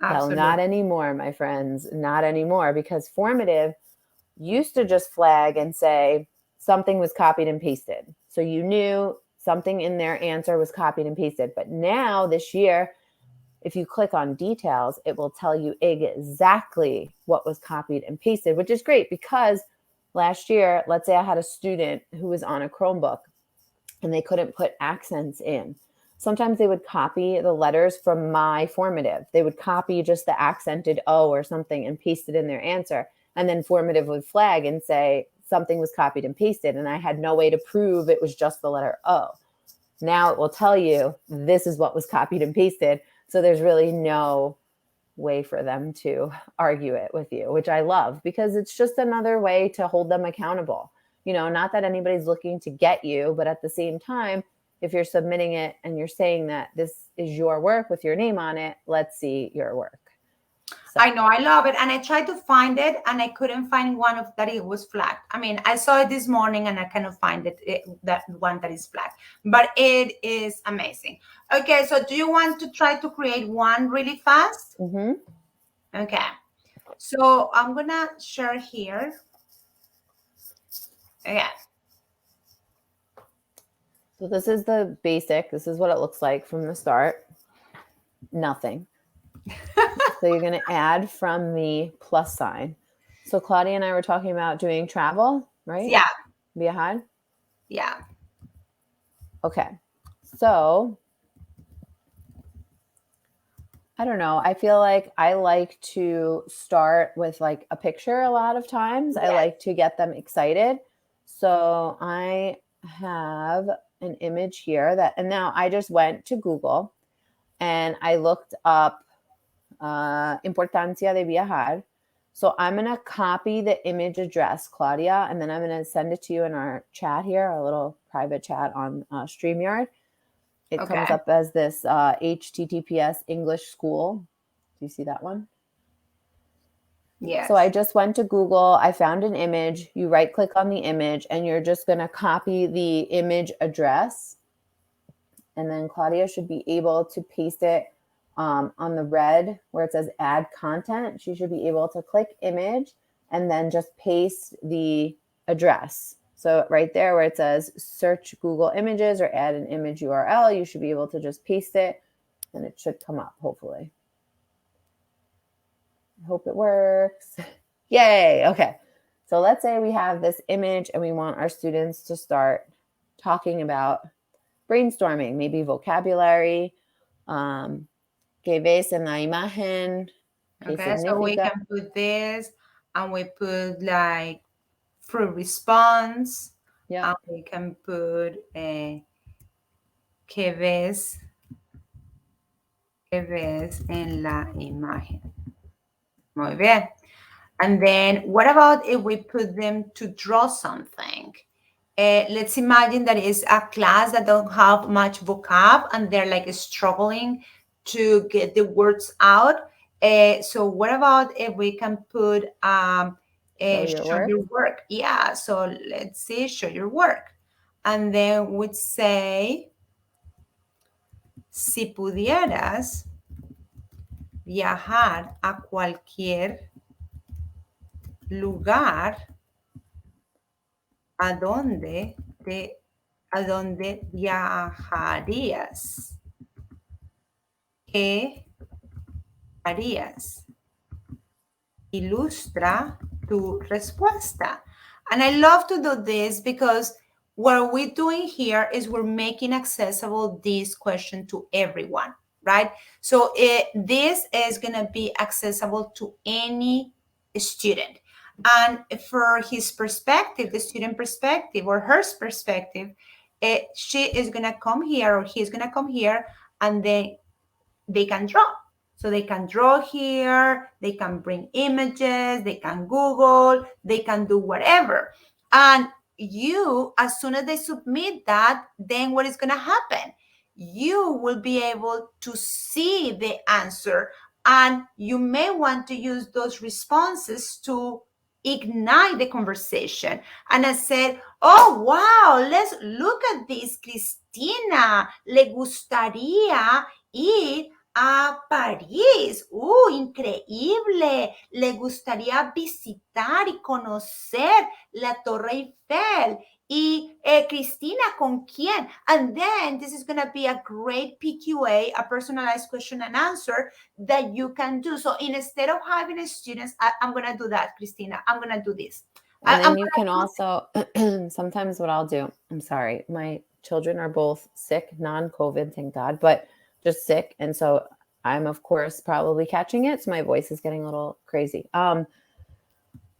Absolutely. Well, not anymore, my friends. Not anymore, because Formative used to just flag and say something was copied and pasted. So you knew something in their answer was copied and pasted. But now, this year, if you click on details, it will tell you exactly what was copied and pasted, which is great because last year, let's say I had a student who was on a Chromebook and they couldn't put accents in. Sometimes they would copy the letters from my formative. They would copy just the accented O or something and paste it in their answer. And then formative would flag and say something was copied and pasted. And I had no way to prove it was just the letter O. Now it will tell you this is what was copied and pasted. So there's really no way for them to argue it with you, which I love because it's just another way to hold them accountable. Not that anybody's looking to get you, but at the same time, if you're submitting it and you're saying that this is your work with your name on it, let's see your work. So. I know, I love it. And I tried to find it and I couldn't find one of that it was flagged. I mean, I saw it this morning and I cannot find that one that is flagged, but it is amazing. Okay, so do you want to try to create one really fast? Mm-hmm. Okay, so I'm gonna share here. Okay. So this is the basic. This is what it looks like from the start. Nothing. So you're going to add from the plus sign. So Claudia and I were talking about doing travel, right? Yeah. Viajar? Yeah. Okay. So I don't know. I feel like I like to start with like a picture a lot of times. Yeah. I like to get them excited. So I have an image here and now I just went to Google and I looked up importancia de viajar. So I'm going to copy the image address, Claudia, and then I'm going to send it to you in our chat here, our little private chat on StreamYard. It comes up as this HTTPS English School. Do you see that one? Yes. So I just went to Google. I found an image. You right click on the image and you're just going to copy the image address. And then Claudia should be able to paste it on the red where it says add content. She should be able to click image and then just paste the address. So right there where it says search Google Images or add an image URL, you should be able to just paste it and it should come up, hopefully. I hope it works. Yay. Okay. So let's say we have this image and we want our students to start talking about brainstorming, maybe vocabulary, que ves en la imagen. Okay, so we can put this and we put like fruit response. Yeah. And we can put que ves en la imagen. Muy bien. And then what about if we put them to draw something? Let's imagine that it's a class that don't have much vocab and they're like struggling to get the words out. So what about if we can put show your work? Yeah, so let's see, show your work. And then we'd say, si pudieras viajar a cualquier lugar, ¿a dónde viajarías? ¿Qué harías? Ilustra tu respuesta. And I love to do this because what we're doing here is we're making accessible this question to everyone, right? So this is going to be accessible to any student. And for his perspective, the student perspective or her perspective, she is going to come here or he's going to come here and then they can draw. So they can draw here, they can bring images, they can Google, they can do whatever. And you, as soon as they submit that, then what is going to happen? You will be able to see the answer and you may want to use those responses to ignite the conversation. And I said, oh, wow, let's look at this. Cristina le gustaría ir a París. Increíble. Le gustaría visitar y conocer la Torre Eiffel. Y Cristina, ¿con quién? And then this is going to be a great PQA, a personalized question and answer that you can do. So instead of having students, I'm going to do that, Cristina. I'm going to do this. And then you can also, sometimes what I'll do, I'm sorry, my children are both sick, non-COVID, thank God, but just sick. And so I'm, of course, probably catching it. So my voice is getting a little crazy.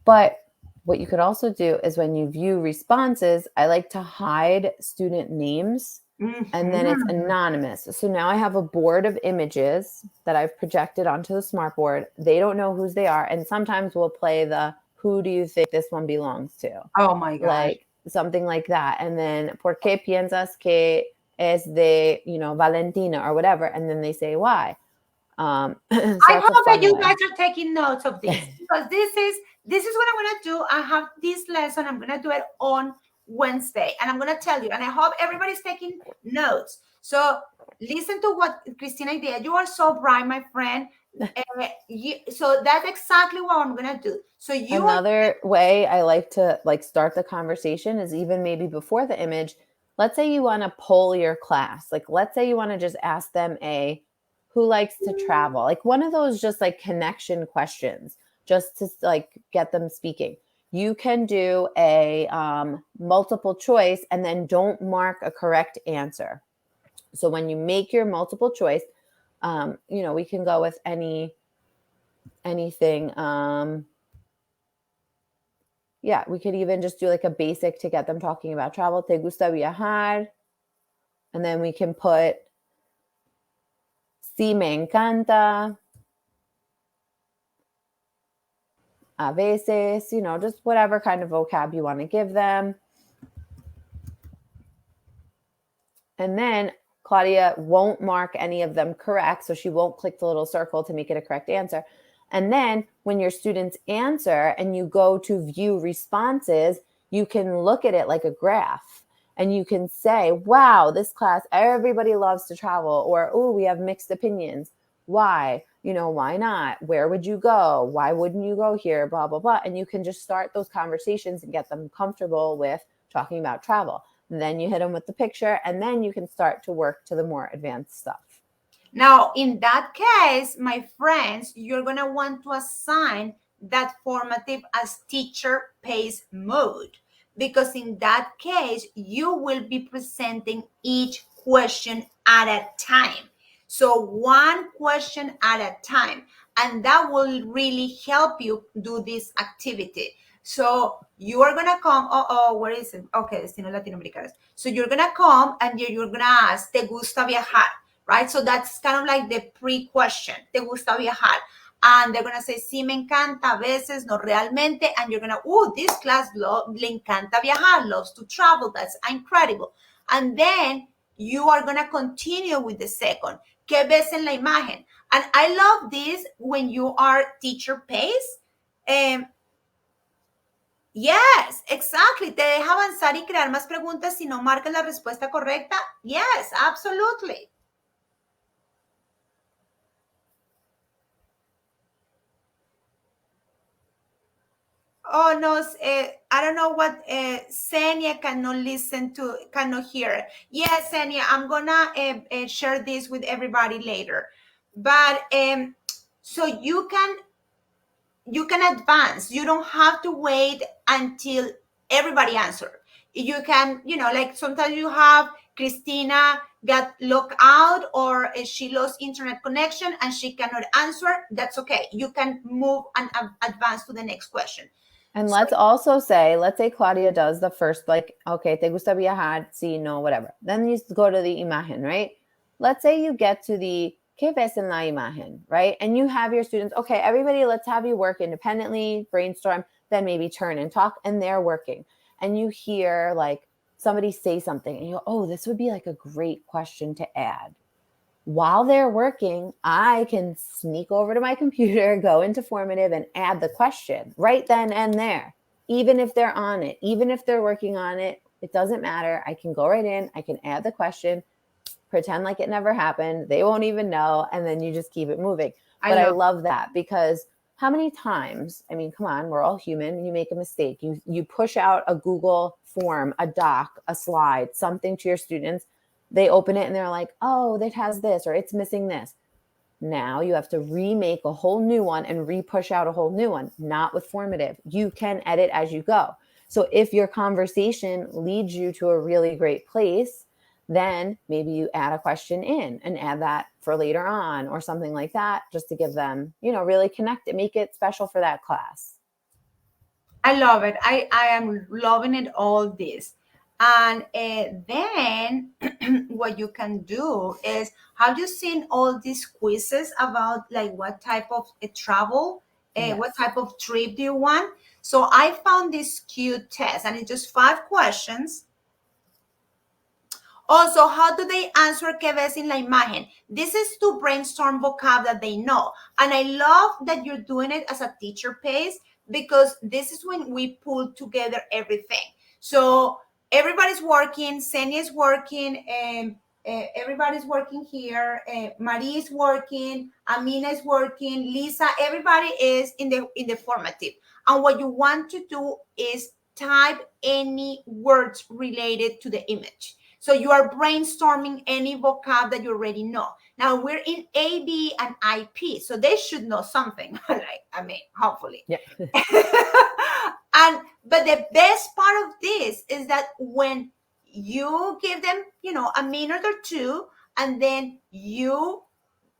But what you could also do is when you view responses, I like to hide student names and then it's anonymous. So now I have a board of images that I've projected onto the smartboard. They don't know whose they are. And sometimes we'll play the, who do you think this one belongs to? Oh my gosh. Like something like that. And then, ¿por qué piensas que es de, Valentina or whatever? And then they say why. So I hope that you guys are taking notes of this because this is what I'm going to do. I have this lesson. I'm going to do it on Wednesday and I'm going to tell you, and I hope everybody's taking notes. So listen to what Christina did. You are so bright, my friend. So that's exactly what I'm going to do. So another way I like to start the conversation is even maybe before the image. Let's say you want to poll your class. Like, let's say you want to just ask them who likes to travel? Like one of those just like connection questions, just to like get them speaking. You can do a multiple choice and then don't mark a correct answer. So when you make your multiple choice, we can go with anything. We could even just do like a basic to get them talking about travel. ¿Te gusta viajar? And then we can put sí me encanta. A veces, just whatever kind of vocab you want to give them. And then Claudia won't mark any of them correct, so she won't click the little circle to make it a correct answer. And then when your students answer and you go to view responses, you can look at it like a graph and you can say, wow, this class, everybody loves to travel, or, oh, we have mixed opinions. Why? Why not? Where would you go? Why wouldn't you go here? Blah, blah, blah. And you can just start those conversations and get them comfortable with talking about travel. And then you hit them with the picture and then you can start to work to the more advanced stuff. Now, in that case, my friends, you're going to want to assign that formative as teacher pays mode, because in that case, you will be presenting each question at a time. So one question at a time, and that will really help you do this activity. So you are going to come, where is it? Okay, Destino Latinoamericanos. So you're going to come and you're going to ask, ¿te gusta viajar? Right? So that's kind of like the pre-question. ¿Te gusta viajar? And they're going to say, sí, me encanta, a veces, no realmente. And you're going to, this class le encanta viajar, loves to travel. That's incredible. And then you are going to continue with the second. ¿Qué ves en la imagen? And I love this when you are teacher pays. Yes, exactly. Te deja avanzar y crear más preguntas si no marcas la respuesta correcta. Yes, absolutely. Oh, no, I don't know what Senia cannot hear. Yes, Senia, I'm going to share this with everybody later. But so you can advance. You don't have to wait until everybody answers. You can, like sometimes you have Christina got locked out or she lost internet connection and she cannot answer. That's okay. You can move and advance to the next question. And let's also say, let's say Claudia does the first, like, okay, te gusta viajar, sí, no, whatever. Then you go to the imagen, right? Let's say you get to the ¿qué ves en la imagen, right? And you have your students, okay, everybody, let's have you work independently, brainstorm, then maybe turn and talk, and they're working. And you hear like somebody say something and you go, oh, this would be like a great question to add. While they're working, I can sneak over to my computer, go into Formative and add the question right then and there. Even if they're on it, even if they're working on it, it doesn't matter. I can go right in, I can add the question, pretend like it never happened. They won't even know. And then you just keep it moving. I But I love love that because how many times, I mean, come on, we're all human. You make a mistake. You push out a Google form, a doc, a slide, something to your students. They open it and they're like, oh, that has this or it's missing this. Now you have to remake a whole new one and re-push out a whole new one. Not with Formative. You can edit as you go. So if your conversation leads you to a really great place, then maybe you add a question in and add that for later on or something like that, just to give them, really connect it, make it special for that class. I love it. I am loving it all this. And then what you can do is, have you seen all these quizzes about like what type of travel, Yes. what type of trip do you want? So I found this cute test and it's just 5 questions. Also, how do they answer que ves en la imagen? This is to brainstorm vocab that they know. And I love that you're doing it as a teacher pace, because this is when we pull together everything. So everybody's working, Senia is working, everybody's working here, Marie is working, Amina is working, Lisa, everybody is in the formative. And what you want to do is type any words related to the image. So you are brainstorming any vocab that you already know. Now we're in AB and IP, so they should know something. Hopefully. Yeah. But the best part of this is that when you give them, a minute or two, and then you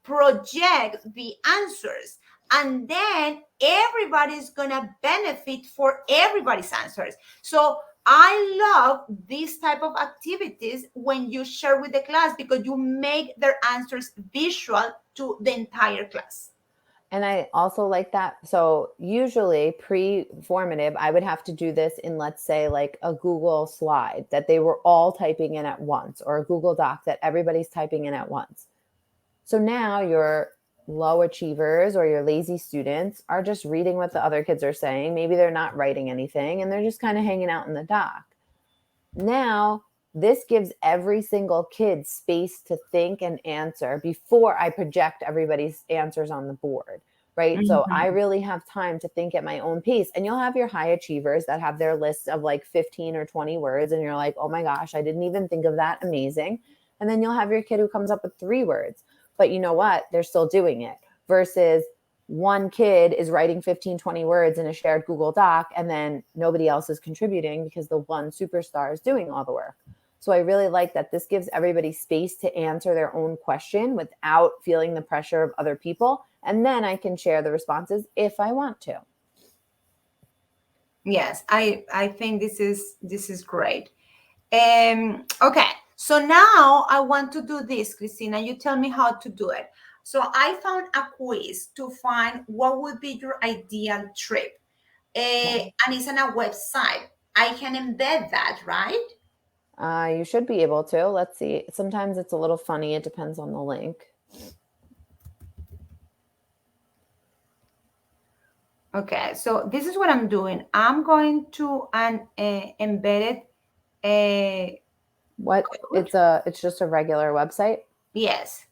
project the answers, and then everybody's gonna benefit for everybody's answers. So I love these type of activities when you share with the class, because you make their answers visual to the entire class. And I also like that. So usually pre-formative, I would have to do this in, let's say, like a Google slide that they were all typing in at once, or a Google Doc that everybody's typing in at once. So now your low achievers or your lazy students are just reading what the other kids are saying. Maybe they're not writing anything and they're just kind of hanging out in the doc. Now, this gives every single kid space to think and answer before I project everybody's answers on the board, right? So I really have time to think at my own pace. And you'll have your high achievers that have their lists of like 15 or 20 words. And you're like, oh my gosh, I didn't even think of that. Amazing. And then you'll have your kid who comes up with 3 words. But you know what? They're still doing it. Versus one kid is writing 15, 20 words in a shared Google Doc, and then nobody else is contributing because the one superstar is doing all the work. So I really like that this gives everybody space to answer their own question without feeling the pressure of other people. And then I can share the responses if I want to. Yes, I think this is great. Okay, so now I want to do this, Christina. You tell me how to do it. So I found a quiz to find what would be your ideal trip. And it's on a website. I can embed that, right? You should be able to. Let's see. Sometimes it's a little funny. It depends on the link. Okay, so this is what I'm doing. I'm going to embed it. What? It's just a regular website? Yes.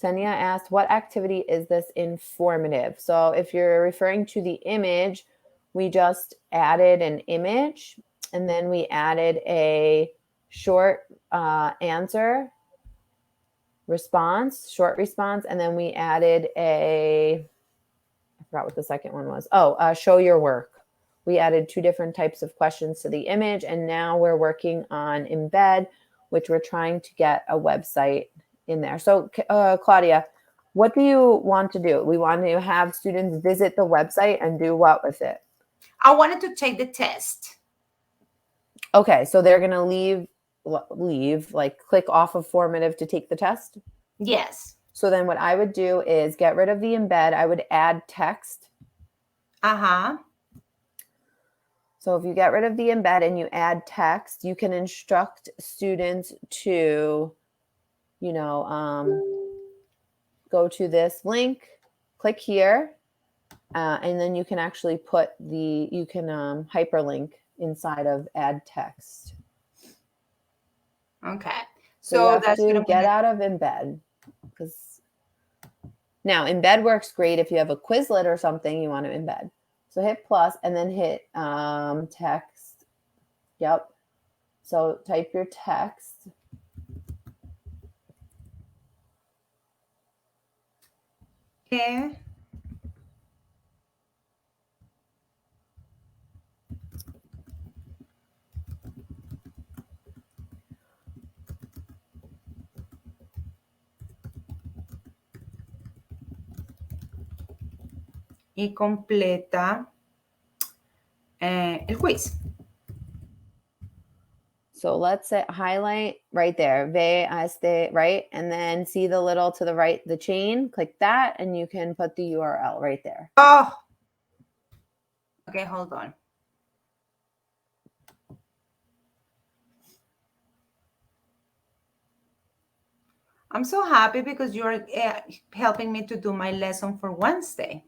Senia asked, what activity is this informative? So if you're referring to the image, we just added an image, and then we added a short answer response, short response, and then we added I forgot what the second one was. Show your work. We added 2 different types of questions to the image, and now we're working on Embed, which we're trying to get a website in there. So Claudia, what do you want to do? We want to have students visit the website and do what with it? I wanted to take the test. Okay, so they're going to leave, like click off of Formative to take the test? Yes. So then what I would do is get rid of the embed. I would add text. So if you get rid of the embed and you add text, you can instruct students to, go to this link, click here, and then you can actually hyperlink inside of add text. Okay. So you have that's to get out of embed, because now embed works great if you have a Quizlet or something you want to embed. So hit plus and then hit text. Yep. So type your text. Okay. Y completa el quiz. So let's say highlight right there, ve a este, right? And then see the little to the right, the chain, click that, and you can put the URL right there. Oh, okay, hold on. I'm so happy because you're helping me to do my lesson for Wednesday.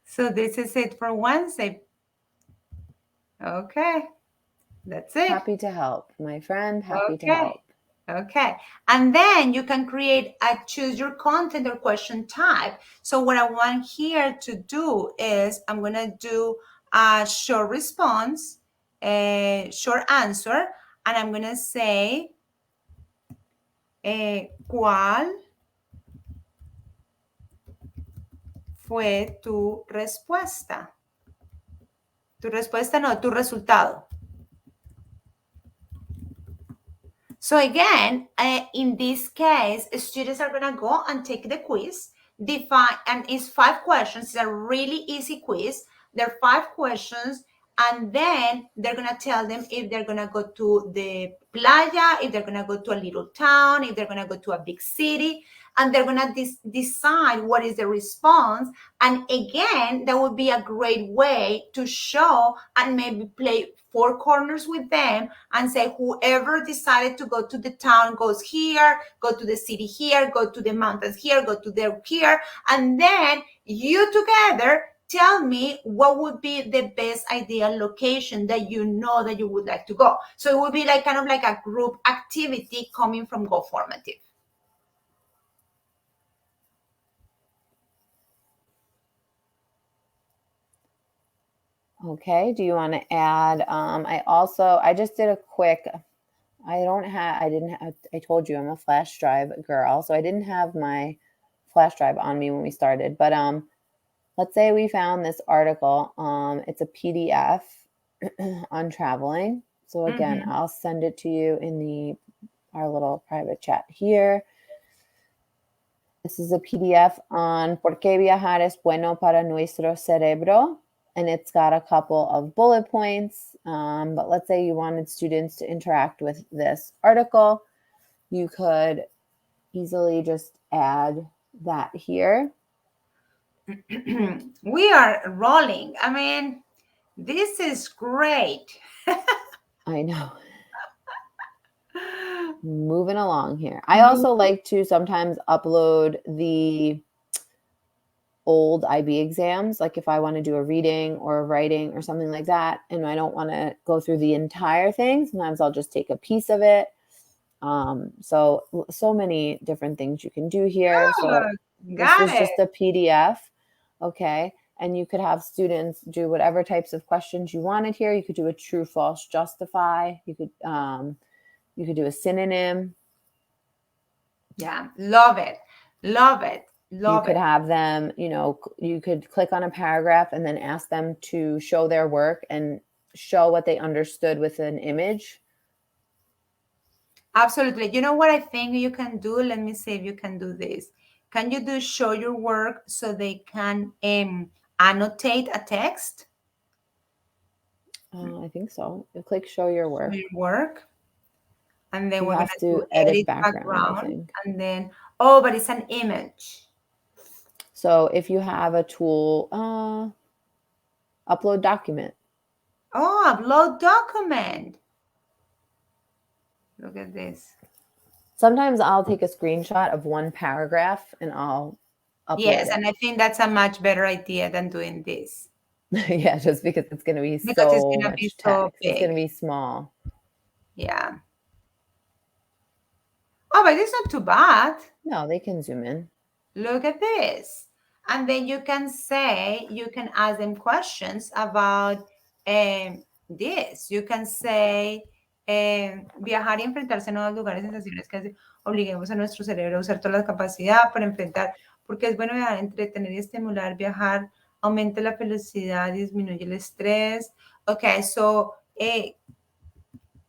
So this is it for Wednesday. Okay, that's it. Happy to help, my friend. Happy to help. Okay. And then you can create a choose your content or question type. So what I want here to do is I'm going to do a short response, a short answer, and I'm going to say, ¿cuál fue tu respuesta? Tu respuesta no, tu resultado. So again, in this case, students are going to go and take the quiz, define, and it's 5 questions. It's a really easy quiz. There are 5 questions, and then they're going to tell them if they're going to go to the playa, if they're going to go to a little town, if they're going to go to a big city, and they're going to decide what is the response. And again, that would be a great way to show and maybe play 4 corners with them and say whoever decided to go to the town goes here, go to the city here, go to the mountains here, go to there here, and then you together tell me what would be the best ideal location that you know that you would like to go. So it would be like kind of like a group activity coming from Go Formative. Okay, do you want to add, I just did a quick, I told you I'm a flash drive girl, so I didn't have my flash drive on me when we started, but let's say we found this article, it's a PDF on traveling. So again, I'll send it to you in our little private chat here. This is a PDF on ¿Por qué viajar es bueno para nuestro cerebro? And it's got a couple of bullet points. But let's say you wanted students to interact with this article. You could easily just add that here. We are rolling. I mean, this is great. I know. Moving along here. I also like to sometimes upload the old IB exams, like if I want to do a reading or a writing or something like that, and I don't want to go through the entire thing, sometimes I'll just take a piece of it. So many different things you can do here. So this is just a PDF, okay? And you could have students do whatever types of questions you wanted here. You could do a true, false, justify. You could do a synonym. Yeah, love it. Love it. You could have them, you could click on a paragraph and then ask them to show their work and show what they understood with an image. Absolutely. You know what I think you can do? Let me see if you can do this. Can you do show your work so they can annotate a text? I think so. You click show your work. Show your work. And then you we're going to do edit background, I think. And then, but it's an image. So if you have a tool, upload document. Oh, upload document. Look at this. Sometimes I'll take a screenshot of one paragraph and I'll upload it. And I think that's a much better idea than doing this. Yeah, just because it's going to be because it's so gonna be much so text. It's going big. to be small. Yeah. Oh, but it's not too bad. No, they can zoom in. Look at this. And then you can say, you can ask them questions about this. You can say, viajar y enfrentarse a nuevos lugares, sensaciones que obliguemos a nuestro cerebro a usar toda la capacidad para enfrentar, porque es bueno viajar, entretener y estimular, viajar, aumenta la felicidad, disminuye el estrés. Okay, so,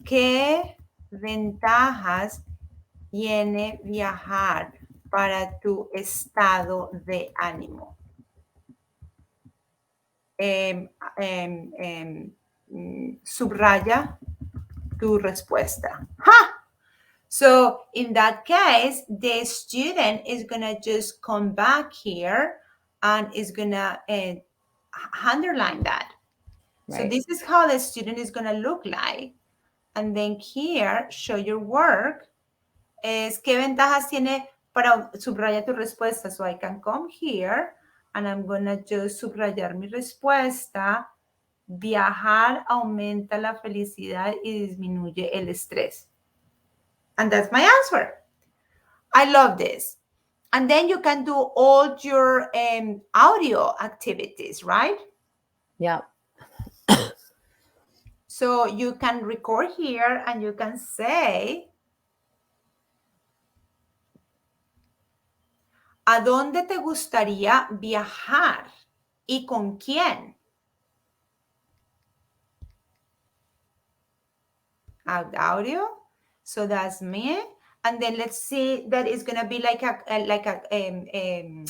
¿qué ventajas tiene viajar para tu estado de ánimo? Subraya tu respuesta. ¡Ja! So in that case, the student is going to just come back here and is going to underline that. Right. So this is how the student is going to look like. And then here, show your work. ¿Qué ventajas tiene para subrayar tu respuesta? So I can come here and I'm going to just subrayar mi respuesta. Viajar aumenta la felicidad y disminuye el estrés. And that's my answer. I love this. And then you can do all your audio activities, right? Yep. So you can record here and you can say, ¿a dónde te gustaría viajar y con quién? Audio. So that's me. And then let's see, that is going to be like a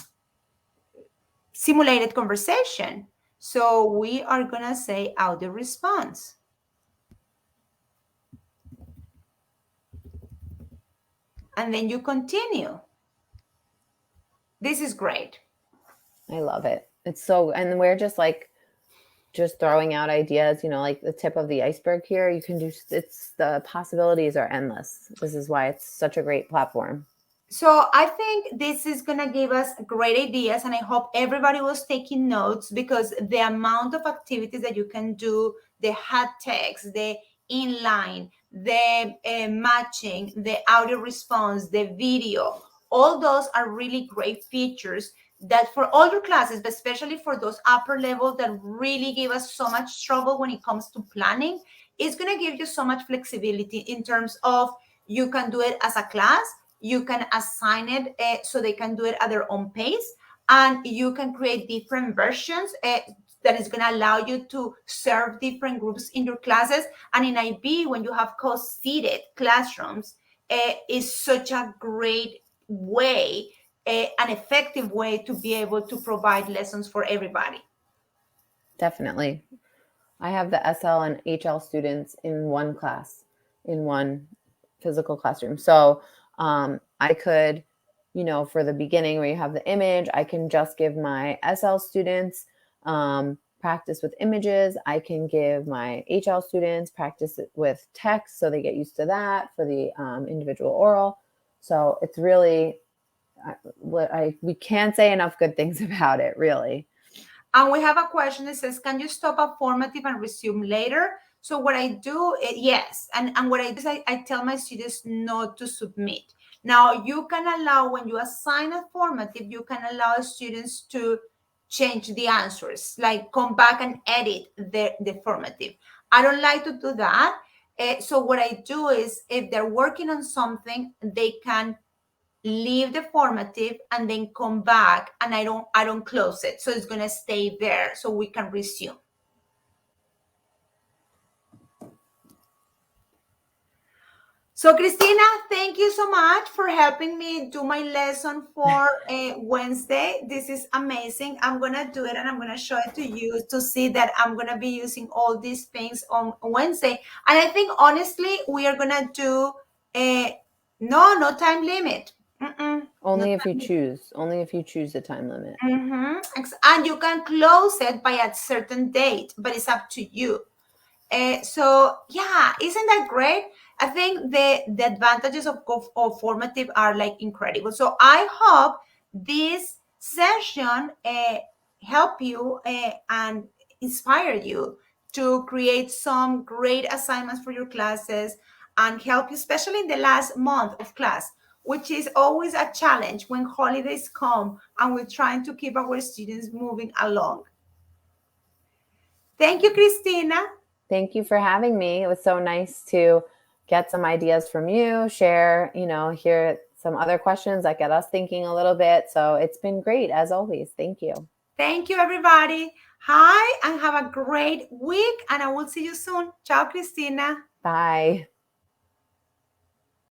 simulated conversation. So we are going to say audio response. And then you continue. This is great. I love it. It's so, and we're just throwing out ideas, like the tip of the iceberg here. You can do, the possibilities are endless. This is why it's such a great platform. So I think this is going to give us great ideas, and I hope everybody was taking notes, because the amount of activities that you can do, the hot text, the inline, the matching, the audio response, the video, all those are really great features that for all your classes, but especially for those upper level that really give us so much trouble when it comes to planning, it's going to give you so much flexibility in terms of you can do it as a class, you can assign it so they can do it at their own pace, and you can create different versions that is going to allow you to serve different groups in your classes. And in IB, when you have co-seated classrooms, is such a great way, an effective way to be able to provide lessons for everybody. Definitely. I have the SL and HL students in one class, in one physical classroom. So I could, for the beginning where you have the image, I can just give my SL students practice with images. I can give my HL students practice with text so they get used to that for the individual oral. So it's really, we can't say enough good things about it, really. And we have a question that says, can you stop a formative and resume later? So what I do, yes. And what I do is I tell my students not to submit. Now, you can allow, when you assign a formative, you can allow students to change the answers, like come back and edit the formative. I don't like to do that. So what I do is, if they're working on something, they can leave the formative and then come back, and I don't close it. So it's going to stay there so we can resume. So Christina, thank you so much for helping me do my lesson for Wednesday. This is amazing. I'm going to do it and I'm going to show it to you to see that I'm going to be using all these things on Wednesday. And I think, honestly, we are going to do no time limit. Only if you choose the time limit. And you can close it by a certain date, but it's up to you. So yeah, isn't that great? I think the advantages of formative are like incredible. So I hope this session help you and inspire you to create some great assignments for your classes and help you, especially in the last month of class, which is always a challenge when holidays come and we're trying to keep our students moving along. Thank you, Christina. Thank you for having me. It was so nice to get some ideas from you, share, hear some other questions that get us thinking a little bit. So it's been great as always. Thank you. Thank you, everybody. Hi, and have a great week. And I will see you soon. Ciao, Christina. Bye.